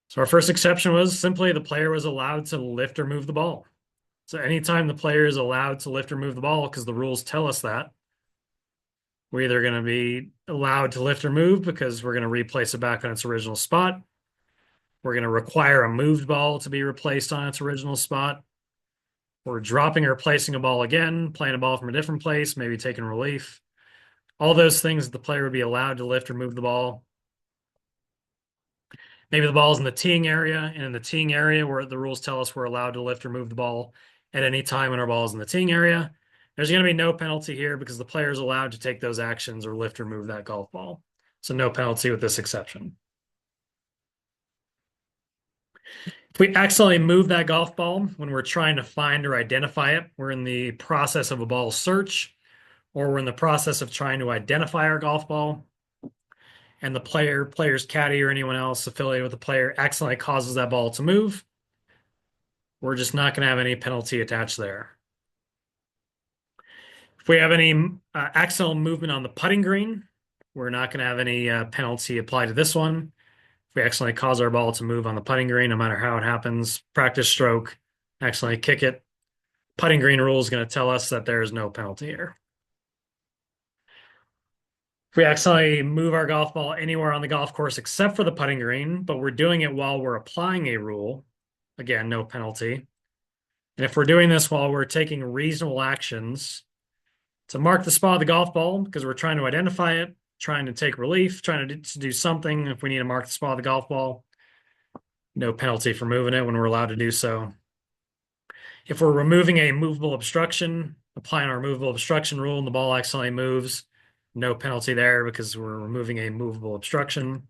So our first exception was simply the player was allowed to lift or move the ball. So anytime the player is allowed to lift or move the ball, because the rules tell us that, we're either going to be allowed to lift or move because we're going to replace it back on its original spot. We're going to require a moved ball to be replaced on its original spot. We're dropping or placing a ball again, playing a ball from a different place, maybe taking relief. All those things the player would be allowed to lift or move the ball. Maybe the ball's in the teeing area, and in the teeing area where the rules tell us we're allowed to lift or move the ball at any time when our ball is in the teeing area, There's going to be no penalty here because the player is allowed to take those actions or lift or move that golf ball. So no penalty with this exception. If we accidentally move that golf ball when we're trying to find or identify it, we're in the process of a ball search, or we're in the process of trying to identify our golf ball, and the player's caddy, or anyone else affiliated with the player accidentally causes that ball to move, we're just not going to have any penalty attached there. If we have any accidental movement on the putting green, we're not going to have any penalty applied to this one. If we accidentally cause our ball to move on the putting green, no matter how it happens, practice stroke, accidentally kick it, putting green rule is going to tell us that there is no penalty here. If we accidentally move our golf ball anywhere on the golf course except for the putting green, but we're doing it while we're applying a rule, again, no penalty. And if we're doing this while we're taking reasonable actions to mark the spot of the golf ball, because we're trying to identify it, trying to take relief, trying to do something, if we need to mark the spot of the golf ball, no penalty for moving it when we're allowed to do so. If we're removing a movable obstruction, applying our movable obstruction rule, and the ball accidentally moves, no penalty there because we're removing a movable obstruction.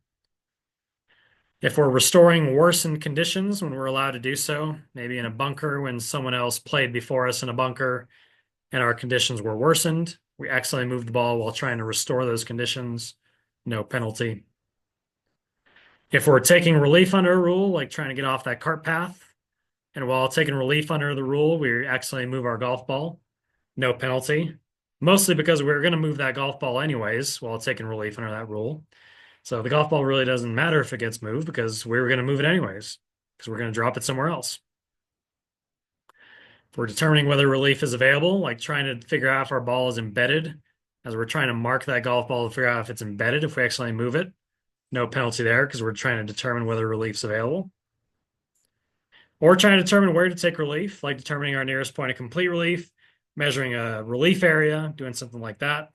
If we're restoring worsened conditions when we're allowed to do so, maybe in a bunker when someone else played before us in a bunker and our conditions were worsened, we accidentally moved the ball while trying to restore those conditions, no penalty. If we're taking relief under a rule, like trying to get off that cart path, and while taking relief under the rule, we accidentally move our golf ball, no penalty. Mostly because we're going to move that golf ball anyways while taking relief under that rule. So the golf ball really doesn't matter if it gets moved because we were going to move it anyways because we're going to drop it somewhere else. If we're determining whether relief is available, like trying to figure out if our ball is embedded, as we're trying to mark that golf ball to figure out if it's embedded, if we accidentally move it, no penalty there because we're trying to determine whether relief's available. Or trying to determine where to take relief, like determining our nearest point of complete relief, measuring a relief area, doing something like that.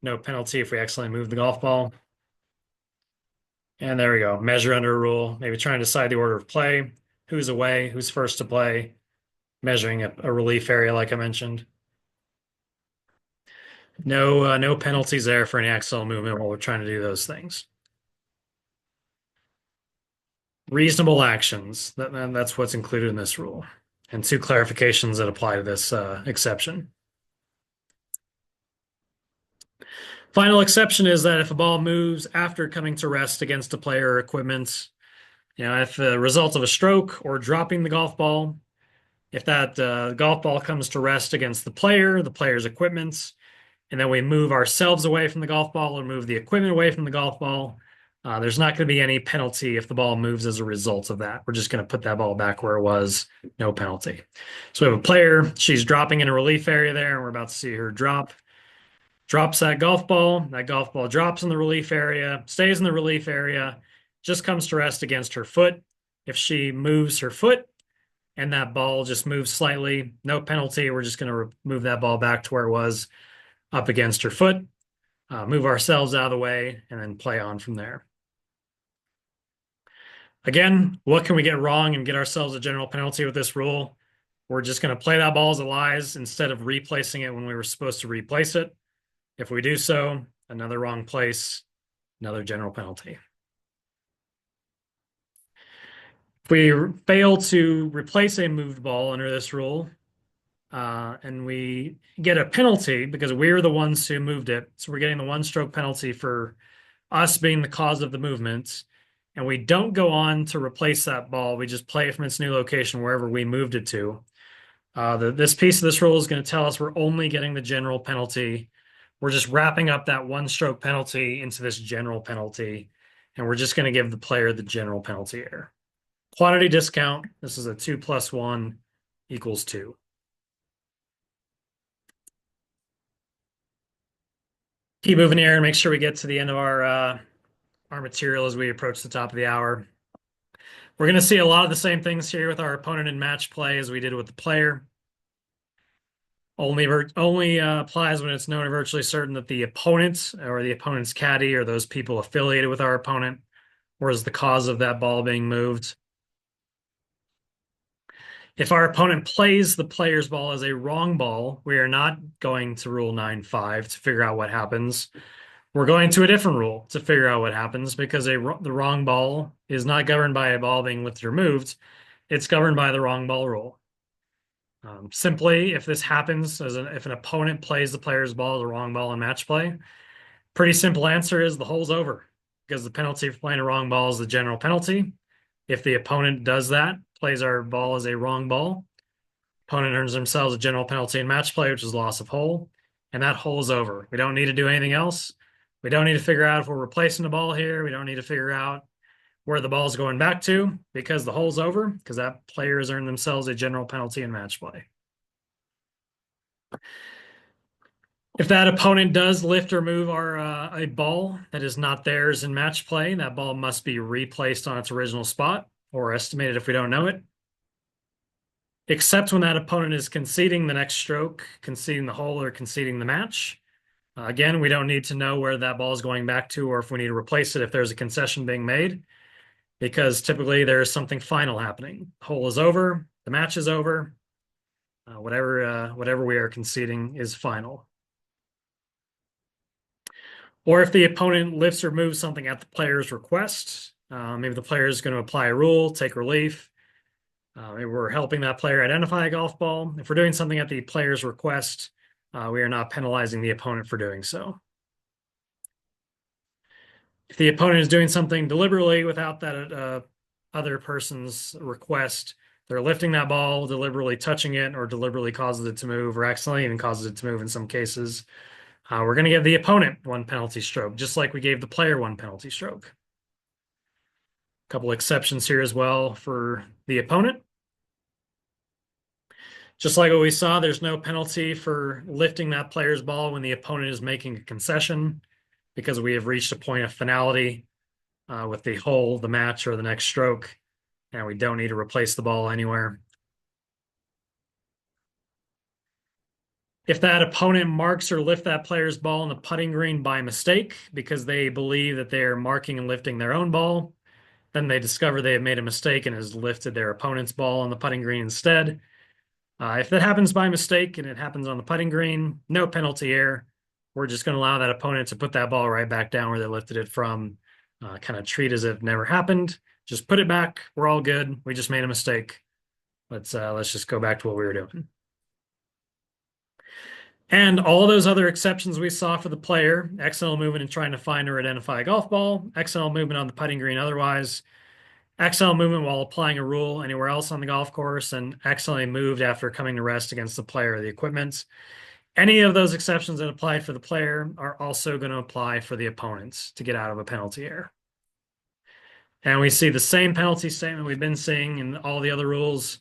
No penalty if we accidentally move the golf ball. And there we go. Measure under a rule. Maybe trying to decide the order of play, who's away, who's first to play, measuring a relief area like I mentioned. No penalties there for any accidental movement while we're trying to do those things. Reasonable actions. That's what's included in this rule. And two clarifications that apply to this exception. Final exception is that if a ball moves after coming to rest against a player or equipment, if the result of a stroke or dropping the golf ball, if that golf ball comes to rest against the player's equipment, and then we move ourselves away from the golf ball or move the equipment away from the golf ball, there's not going to be any penalty if the ball moves as a result of that. We're just going to put that ball back where it was, no penalty. So we have a player, she's dropping in a relief area there, and we're about to see her drops that golf ball drops in the relief area, stays in the relief area, just comes to rest against her foot. If she moves her foot and that ball just moves slightly, no penalty. We're just going to move that ball back to where it was up against her foot, move ourselves out of the way, and then play on from there. Again, what can we get wrong and get ourselves a general penalty with this rule? We're just going to play that ball as it lies instead of replacing it when we were supposed to replace it. If we do so, another wrong place, another general penalty. If we fail to replace a moved ball under this rule, and we get a penalty because we're the ones who moved it, so we're getting the one-stroke penalty for us being the cause of the movement, and we don't go on to replace that ball, we just play it from its new location wherever we moved it to. This piece of this rule is going to tell us we're only getting the general penalty. We're just wrapping up that one-stroke penalty into this general penalty, and we're just going to give the player the general penalty here. Quantity discount, this is a 2 + 1 = 2. Keep moving here and make sure we get to the end of our material as we approach the top of the hour. We're going to see a lot of the same things here with our opponent in match play as we did with the player. Only applies when it's known or virtually certain that the opponent or the opponent's caddy or those people affiliated with our opponent was the cause of that ball being moved. If our opponent plays the player's ball as a wrong ball, we are not going to rule 9-5 to figure out what happens. We're going to a different rule to figure out what happens because the wrong ball is not governed by a ball being lifted or moved. It's governed by the wrong ball rule. Simply, if this happens, if an opponent plays the player's ball as a wrong ball in match play, pretty simple answer is the hole's over because the penalty for playing a wrong ball is the general penalty. If the opponent does that, plays our ball as a wrong ball, opponent earns themselves a general penalty in match play, which is loss of hole, and that hole is over. We don't need to do anything else. We don't need to figure out if we're replacing the ball here. We don't need to figure out where the ball's going back to because the hole's over because that player has earned themselves a general penalty in match play. If that opponent does lift or move a ball that is not theirs in match play, that ball must be replaced on its original spot or estimated if we don't know it. Except when that opponent is conceding the next stroke, conceding the hole, or conceding the match. Again, we don't need to know where that ball is going back to or if we need to replace it if there's a concession being made, because typically there is something final happening. Hole is over, the match is over, whatever we are conceding is final. Or if the opponent lifts or moves something at the player's request, maybe the player is going to apply a rule, take relief. Maybe we're helping that player identify a golf ball. If we're doing something at the player's request, we are not penalizing the opponent for doing so. If the opponent is doing something deliberately without that other person's request, they're lifting that ball, deliberately touching it, or deliberately causes it to move, or accidentally even causes it to move in some cases, we're going to give the opponent one penalty stroke, just like we gave the player one penalty stroke. A couple exceptions here as well for the opponent. Just like what we saw, there's no penalty for lifting that player's ball when the opponent is making a concession because we have reached a point of finality with the hole, the match, or the next stroke, and we don't need to replace the ball anywhere. If that opponent marks or lift that player's ball in the putting green by mistake because they believe that they are marking and lifting their own ball, then they discover they have made a mistake and has lifted their opponent's ball on the putting green instead. If that happens by mistake and it happens on the putting green, no penalty here. We're just going to allow that opponent to put that ball right back down where they lifted it from, kind of treat as if it never happened. Just put it back. We're all good. We just made a mistake. Let's just go back to what we were doing. And all those other exceptions we saw for the player, accidental movement and trying to find or identify a golf ball, accidental movement on the putting green otherwise, accidental movement while applying a rule anywhere else on the golf course, and accidentally moved after coming to rest against the player or the equipment. Any of those exceptions that apply for the player are also going to apply for the opponents to get out of a penalty error. And we see the same penalty statement we've been seeing in all the other rules.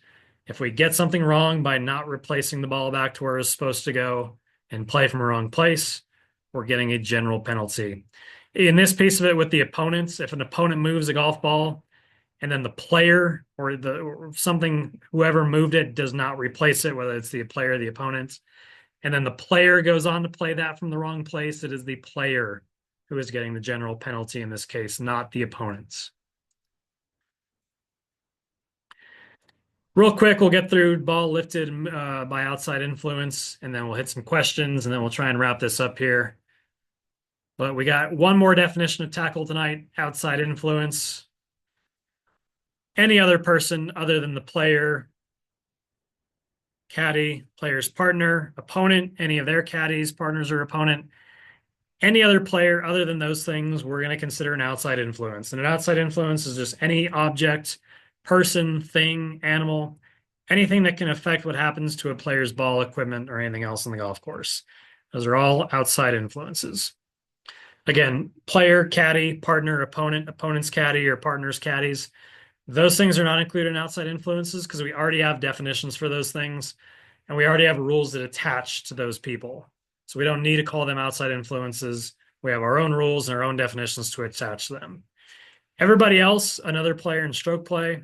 If we get something wrong by not replacing the ball back to where it's supposed to go and play from a wrong place, we're getting a general penalty. In this piece of it with the opponents, if an opponent moves a golf ball and then the player or something, whoever moved it does not replace it, whether it's the player or the opponent, and then the player goes on to play that from the wrong place, it is the player who is getting the general penalty in this case, not the opponents. Real quick, we'll get through ball lifted by outside influence, and then we'll hit some questions, and then we'll try and wrap this up here. But we got one more definition of tackle tonight, outside influence. Any other person other than the player, caddy, player's partner, opponent, any of their caddies, partners, or opponent, any other player other than those things, we're going to consider an outside influence. And an outside influence is just any object, person, thing, animal, anything that can affect what happens to a player's ball, equipment, or anything else on the golf course. Those are all outside influences. Again, player, caddy, partner, opponent, opponent's caddy, or partner's caddies. Those things are not included in outside influences because we already have definitions for those things, and we already have rules that attach to those people. So we don't need to call them outside influences. We have our own rules and our own definitions to attach to them. Everybody else, another player in stroke play,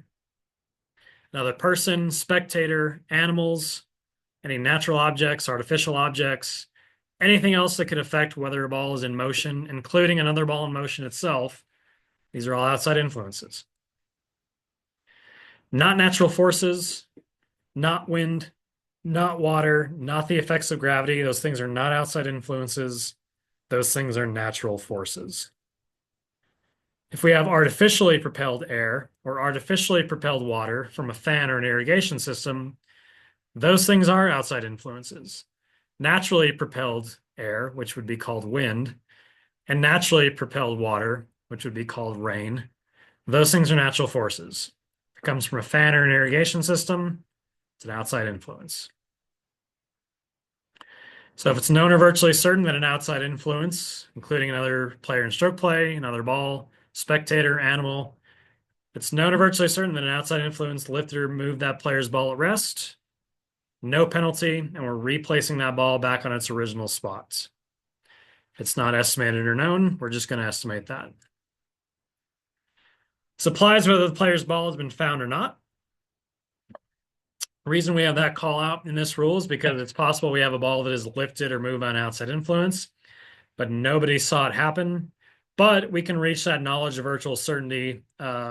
another person, spectator, animals, any natural objects, artificial objects, anything else that could affect whether a ball is in motion, including another ball in motion itself. These are all outside influences. Not natural forces. not wind, not water, not the effects of gravity. Those things are not outside influences. Those things are natural forces. If we have artificially propelled air or artificially propelled water from a fan or an irrigation system, those things are outside influences. Naturally propelled air, which would be called wind, and naturally propelled water, which would be called rain, those things are natural forces. If it comes from a fan or an irrigation system, it's an outside influence. So if it's known or virtually certain that an outside influence, including another player in stroke play, another ball, spectator, animal, it's known or virtually certain that an outside influence lifted or moved that player's ball at rest, no penalty, and we're replacing that ball back on its original spot. If it's not estimated or known, we're just going to estimate that. This applies whether the player's ball has been found or not. The reason we have that call out in this rule is because it's possible we have a ball that is lifted or moved by an outside influence, but nobody saw it happen. But we can reach that knowledge of virtual certainty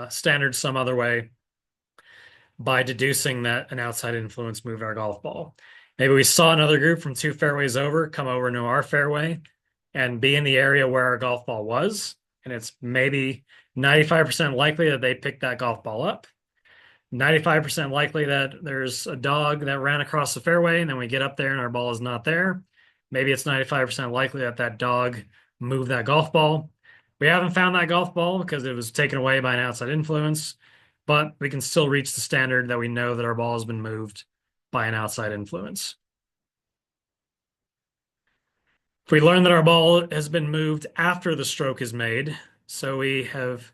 standard some other way by deducing that an outside influence moved our golf ball. Maybe we saw another group from 2 fairways over come over into our fairway and be in the area where our golf ball was, and it's maybe 95% likely that they picked that golf ball up. 95% likely that there's a dog that ran across the fairway and then we get up there and our ball is not there. Maybe it's 95% likely that that dog moved that golf ball. We haven't found that golf ball because it was taken away by an outside influence, but we can still reach the standard that we know that our ball has been moved by an outside influence. If we learn that our ball has been moved after the stroke is made, so we have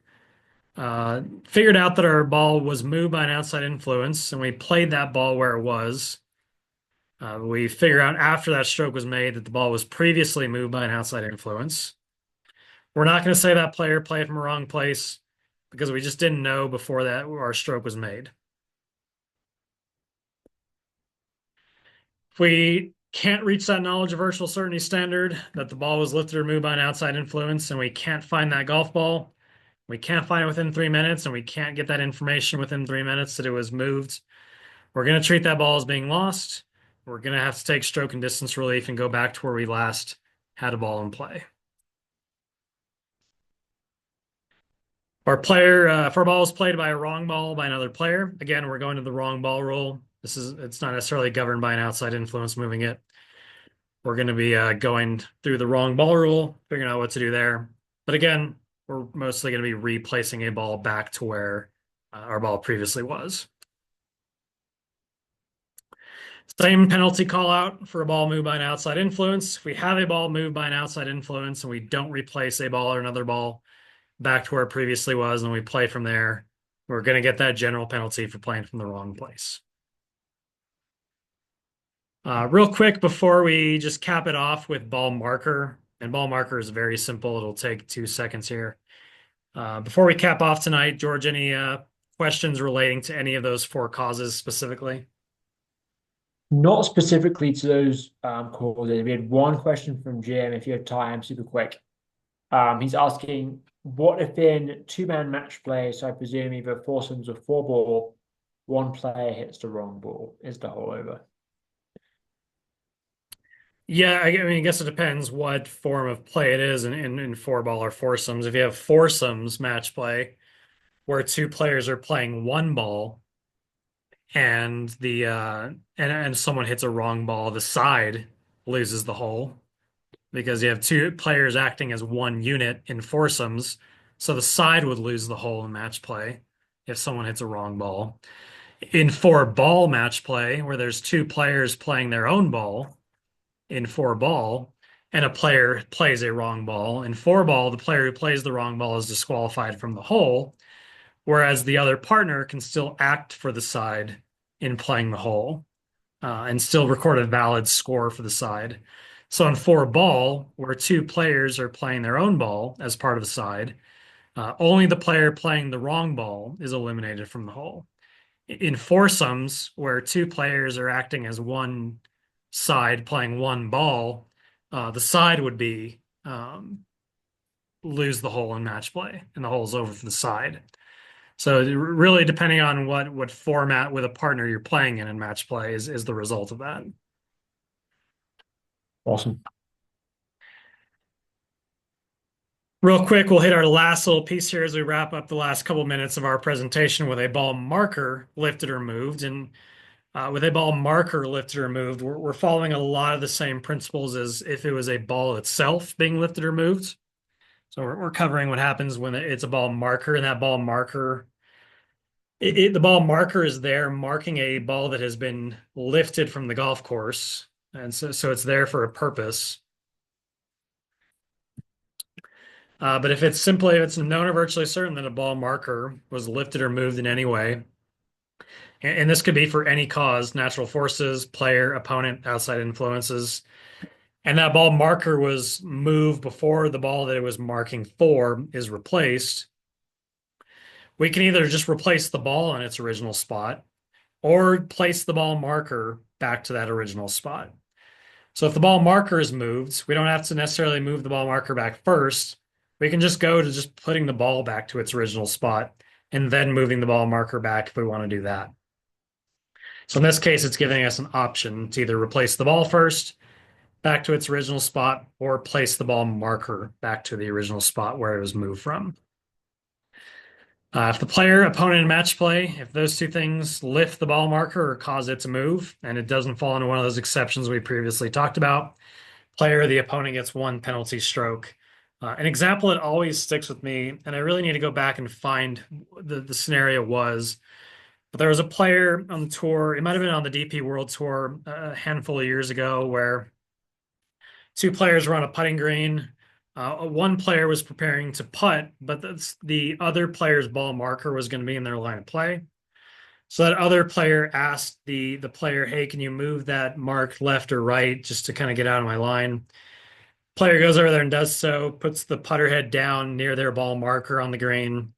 figured out that our ball was moved by an outside influence and we played that ball where it was. We figure out after that stroke was made that the ball was previously moved by an outside influence. We're not going to say that player played from a wrong place because we just didn't know before that our stroke was made. If we can't reach that knowledge of virtual certainty standard, that the ball was lifted or moved by an outside influence, and we can't find that golf ball, we can't find it within 3 minutes, and we can't get that information within 3 minutes that it was moved, we're going to treat that ball as being lost. We're going to have to take stroke and distance relief and go back to where we last had a ball in play. If our ball is played by a wrong ball by another player, again, we're going to the wrong ball rule. It's not necessarily governed by an outside influence moving it. We're going to be going through the wrong ball rule, figuring out what to do there. But again, we're mostly going to be replacing a ball back to where our ball previously was. Same penalty call out for a ball moved by an outside influence. If we have a ball moved by an outside influence and we don't replace a ball or another ball back to where it previously was and we play from there, we're going to get that general penalty for playing from the wrong place. Real quick before we just cap it off with ball marker, and ball marker is very simple. It'll take 2 seconds here. Before we cap off tonight, George, any questions relating to any of those 4 causes specifically? Not specifically to those causes. We had one question from Jim, if you have time, super quick. He's asking, what if in 2-man match play, so I presume either foursomes or 4-ball, one player hits the wrong ball? Is the hole over? Yeah, I mean, I guess it depends what form of play it is in 4-ball or foursomes. If you have foursomes match play, where 2 players are playing 1 ball, and and someone hits a wrong ball, the side loses the hole because you have 2 players acting as 1 unit in foursomes. So the side would lose the hole in match play if someone hits a wrong ball. In 4-ball match play, where there's 2 players playing their own ball in 4-ball, and a player plays a wrong ball, in 4-ball, the player who plays the wrong ball is disqualified from the hole, whereas the other partner can still act for the side in playing the hole and still record a valid score for the side. So in 4-ball, where 2 players are playing their own ball as part of the side, only the player playing the wrong ball is eliminated from the hole. In foursomes, where 2 players are acting as 1 side playing 1 ball, the side would be lose the hole in match play, and the hole's over for the side. So really depending on what format with a partner you're playing in match play is the result of that. Awesome. Real quick, we'll hit our last little piece here as we wrap up the last couple minutes of our presentation with a ball marker lifted or moved. And with a ball marker lifted or moved, we're following a lot of the same principles as if it was a ball itself being lifted or moved. So we're covering what happens when it's a ball marker, and that ball marker, the ball marker is there marking a ball that has been lifted from the golf course. And so it's there for a purpose. But if it's known or virtually certain that a ball marker was lifted or moved in any way, and this could be for any cause, natural forces, player, opponent, outside influences, and that ball marker was moved before the ball that it was marking for is replaced, we can either just replace the ball in its original spot or place the ball marker back to that original spot. So if the ball marker is moved, we don't have to necessarily move the ball marker back first. We can just go to just putting the ball back to its original spot and then moving the ball marker back if we want to do that. So in this case, it's giving us an option to either replace the ball first back to its original spot or place the ball marker back to the original spot where it was moved from. If the player, opponent, and match play, if those two things lift the ball marker or cause it to move, and it doesn't fall into one of those exceptions we previously talked about, player or the opponent gets one penalty stroke. An example that always sticks with me, and I really need to go back and find the scenario was, but there was a player on the tour, it might have been on the DP World Tour a handful of years ago, where two players were on a putting green. One player was preparing to putt, but the other player's ball marker was going to be in their line of play. So that other player asked the player, "Hey, can you move that mark left or right just to kind of get out of my line?" Player goes over there and does so, puts the putter head down near their ball marker on the green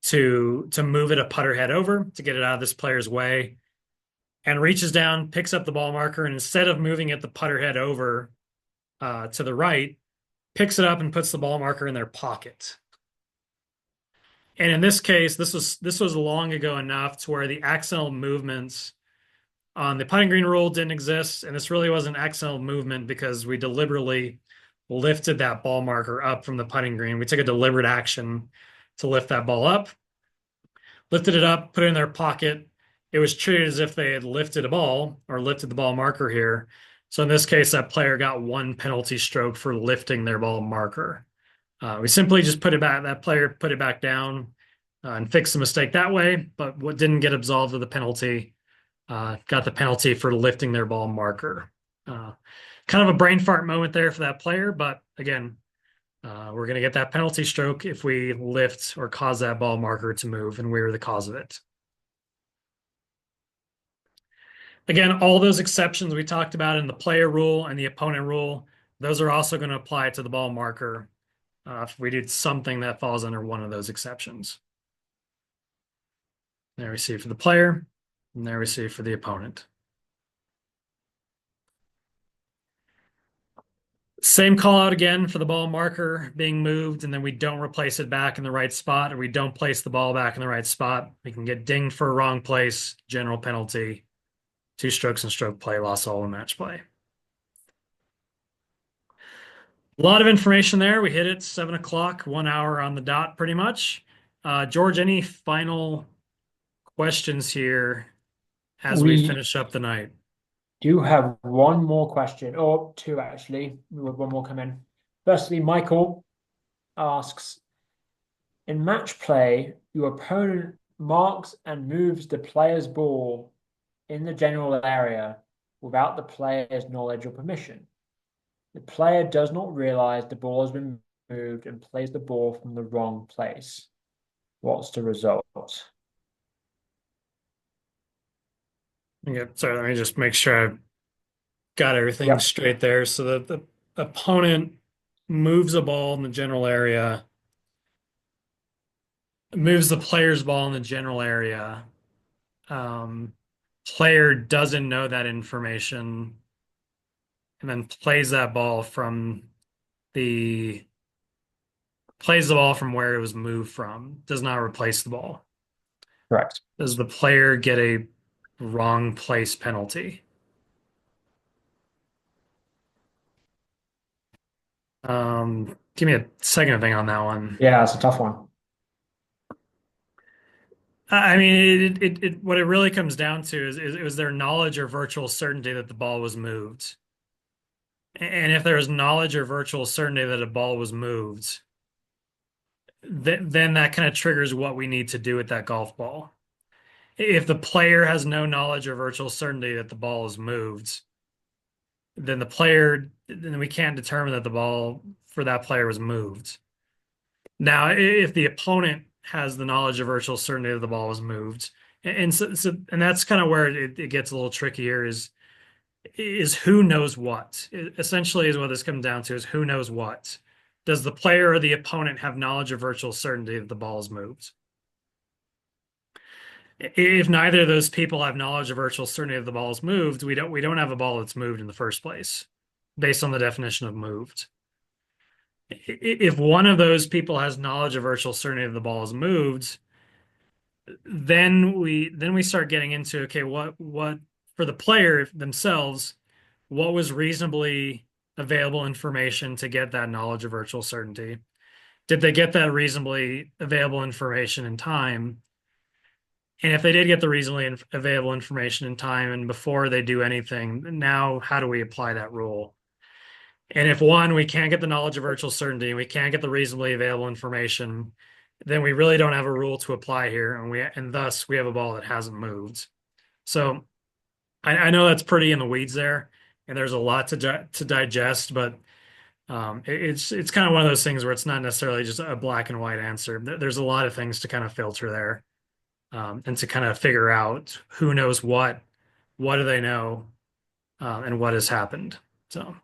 to move it a putter head over to get it out of this player's way, and reaches down, picks up the ball marker, and instead of moving it the putter head over to the right, picks it up and puts the ball marker in their pocket. And in this case, this was long ago enough to where the accidental movements on the putting green rule didn't exist, and this really was an accidental movement because we deliberately lifted that ball marker up from the putting green. We took a deliberate action to lift that ball up, lifted it up, put it in their pocket. It was treated as if they had lifted a ball or lifted the ball marker here. So in this case, that player got one penalty stroke for lifting their ball marker. We simply just put it back, that player put it back down and fixed the mistake that way, but what didn't get absolved of the penalty got the penalty for lifting their ball marker. Kind of a brain fart moment there for that player, but again, we're going to get that penalty stroke if we lift or cause that ball marker to move, and we're the cause of it. Again, all those exceptions we talked about in the player rule and the opponent rule, those are also going to apply to the ball marker if we did something that falls under one of those exceptions. There we see for the player, and there we see for the opponent. Same call out again for the ball marker being moved, and then we don't replace it back in the right spot, or we don't place the ball back in the right spot. We can get dinged for a wrong place, general penalty, 2 strokes and stroke play, loss all in match play. A lot of information there. We hit it 7 o'clock, 1 hour on the dot, pretty much. George, any final questions here as we finish up the night? Do have one more question, or two actually. We have one more come in. Firstly, Michael asks, in match play, your opponent marks and moves the player's ball in the general area without the player's knowledge or permission. The player does not realize the ball has been moved and plays the ball from the wrong place. What's the result? Yeah, sorry, let me just make sure I've got everything straight there. So that the opponent moves a ball in the general area, moves the player's ball in the general area. Player doesn't know that information and then plays the ball from where it was moved from, does not replace the ball. Correct. Does the player get a wrong place penalty? Give me a second to think on that one. Yeah, it's a tough one. I mean, what it really comes down to is it was their knowledge or virtual certainty that the ball was moved. And if there was knowledge or virtual certainty that a ball was moved, then that kind of triggers what we need to do with that golf ball. If the player has no knowledge or virtual certainty that the ball is moved, then we can't determine that the ball for that player was moved. Now, if the opponent has the knowledge or virtual certainty that the ball was moved, and that's kind of where it gets a little trickier is who knows what. Essentially, is what this comes down to is who knows what. Does the player or the opponent have knowledge or virtual certainty that the ball is moved? If neither of those people have knowledge or virtual certainty that the ball is moved, we don't have a ball that's moved in the first place, based on the definition of moved. If one of those people has knowledge or virtual certainty that the ball is moved, then we start getting into, okay, what for the player themselves, what was reasonably available information to get that knowledge or virtual certainty? Did they get that reasonably available information in time? And if they did get the reasonably available information in time and before they do anything, now how do we apply that rule? And if one, we can't get the knowledge of virtual certainty, and we can't get the reasonably available information, then we really don't have a rule to apply here, and thus we have a ball that hasn't moved. So I know that's pretty in the weeds there, and there's a lot to digest, but it's kind of one of those things where it's not necessarily just a black and white answer. There's a lot of things to kind of filter there, and to kind of figure out who knows what do they know, and what has happened. So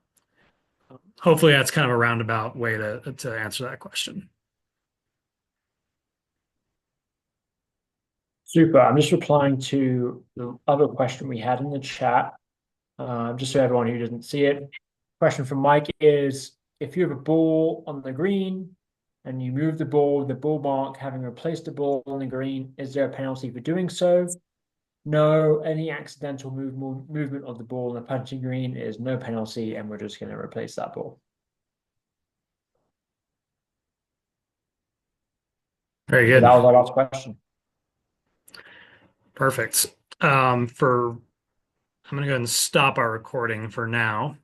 hopefully that's kind of a roundabout way to answer that question. Super. I'm just replying to the other question we had in the chat, just so everyone who doesn't see it. Question from Mike is, if you have a ball on the green and you move the ball mark having replaced the ball on the green, is there a penalty for doing so? No, any accidental movement of the ball on the punching green is no penalty, and we're just going to replace that ball. Very So good. that was our last question. Perfect. I'm going to go ahead and stop our recording for now.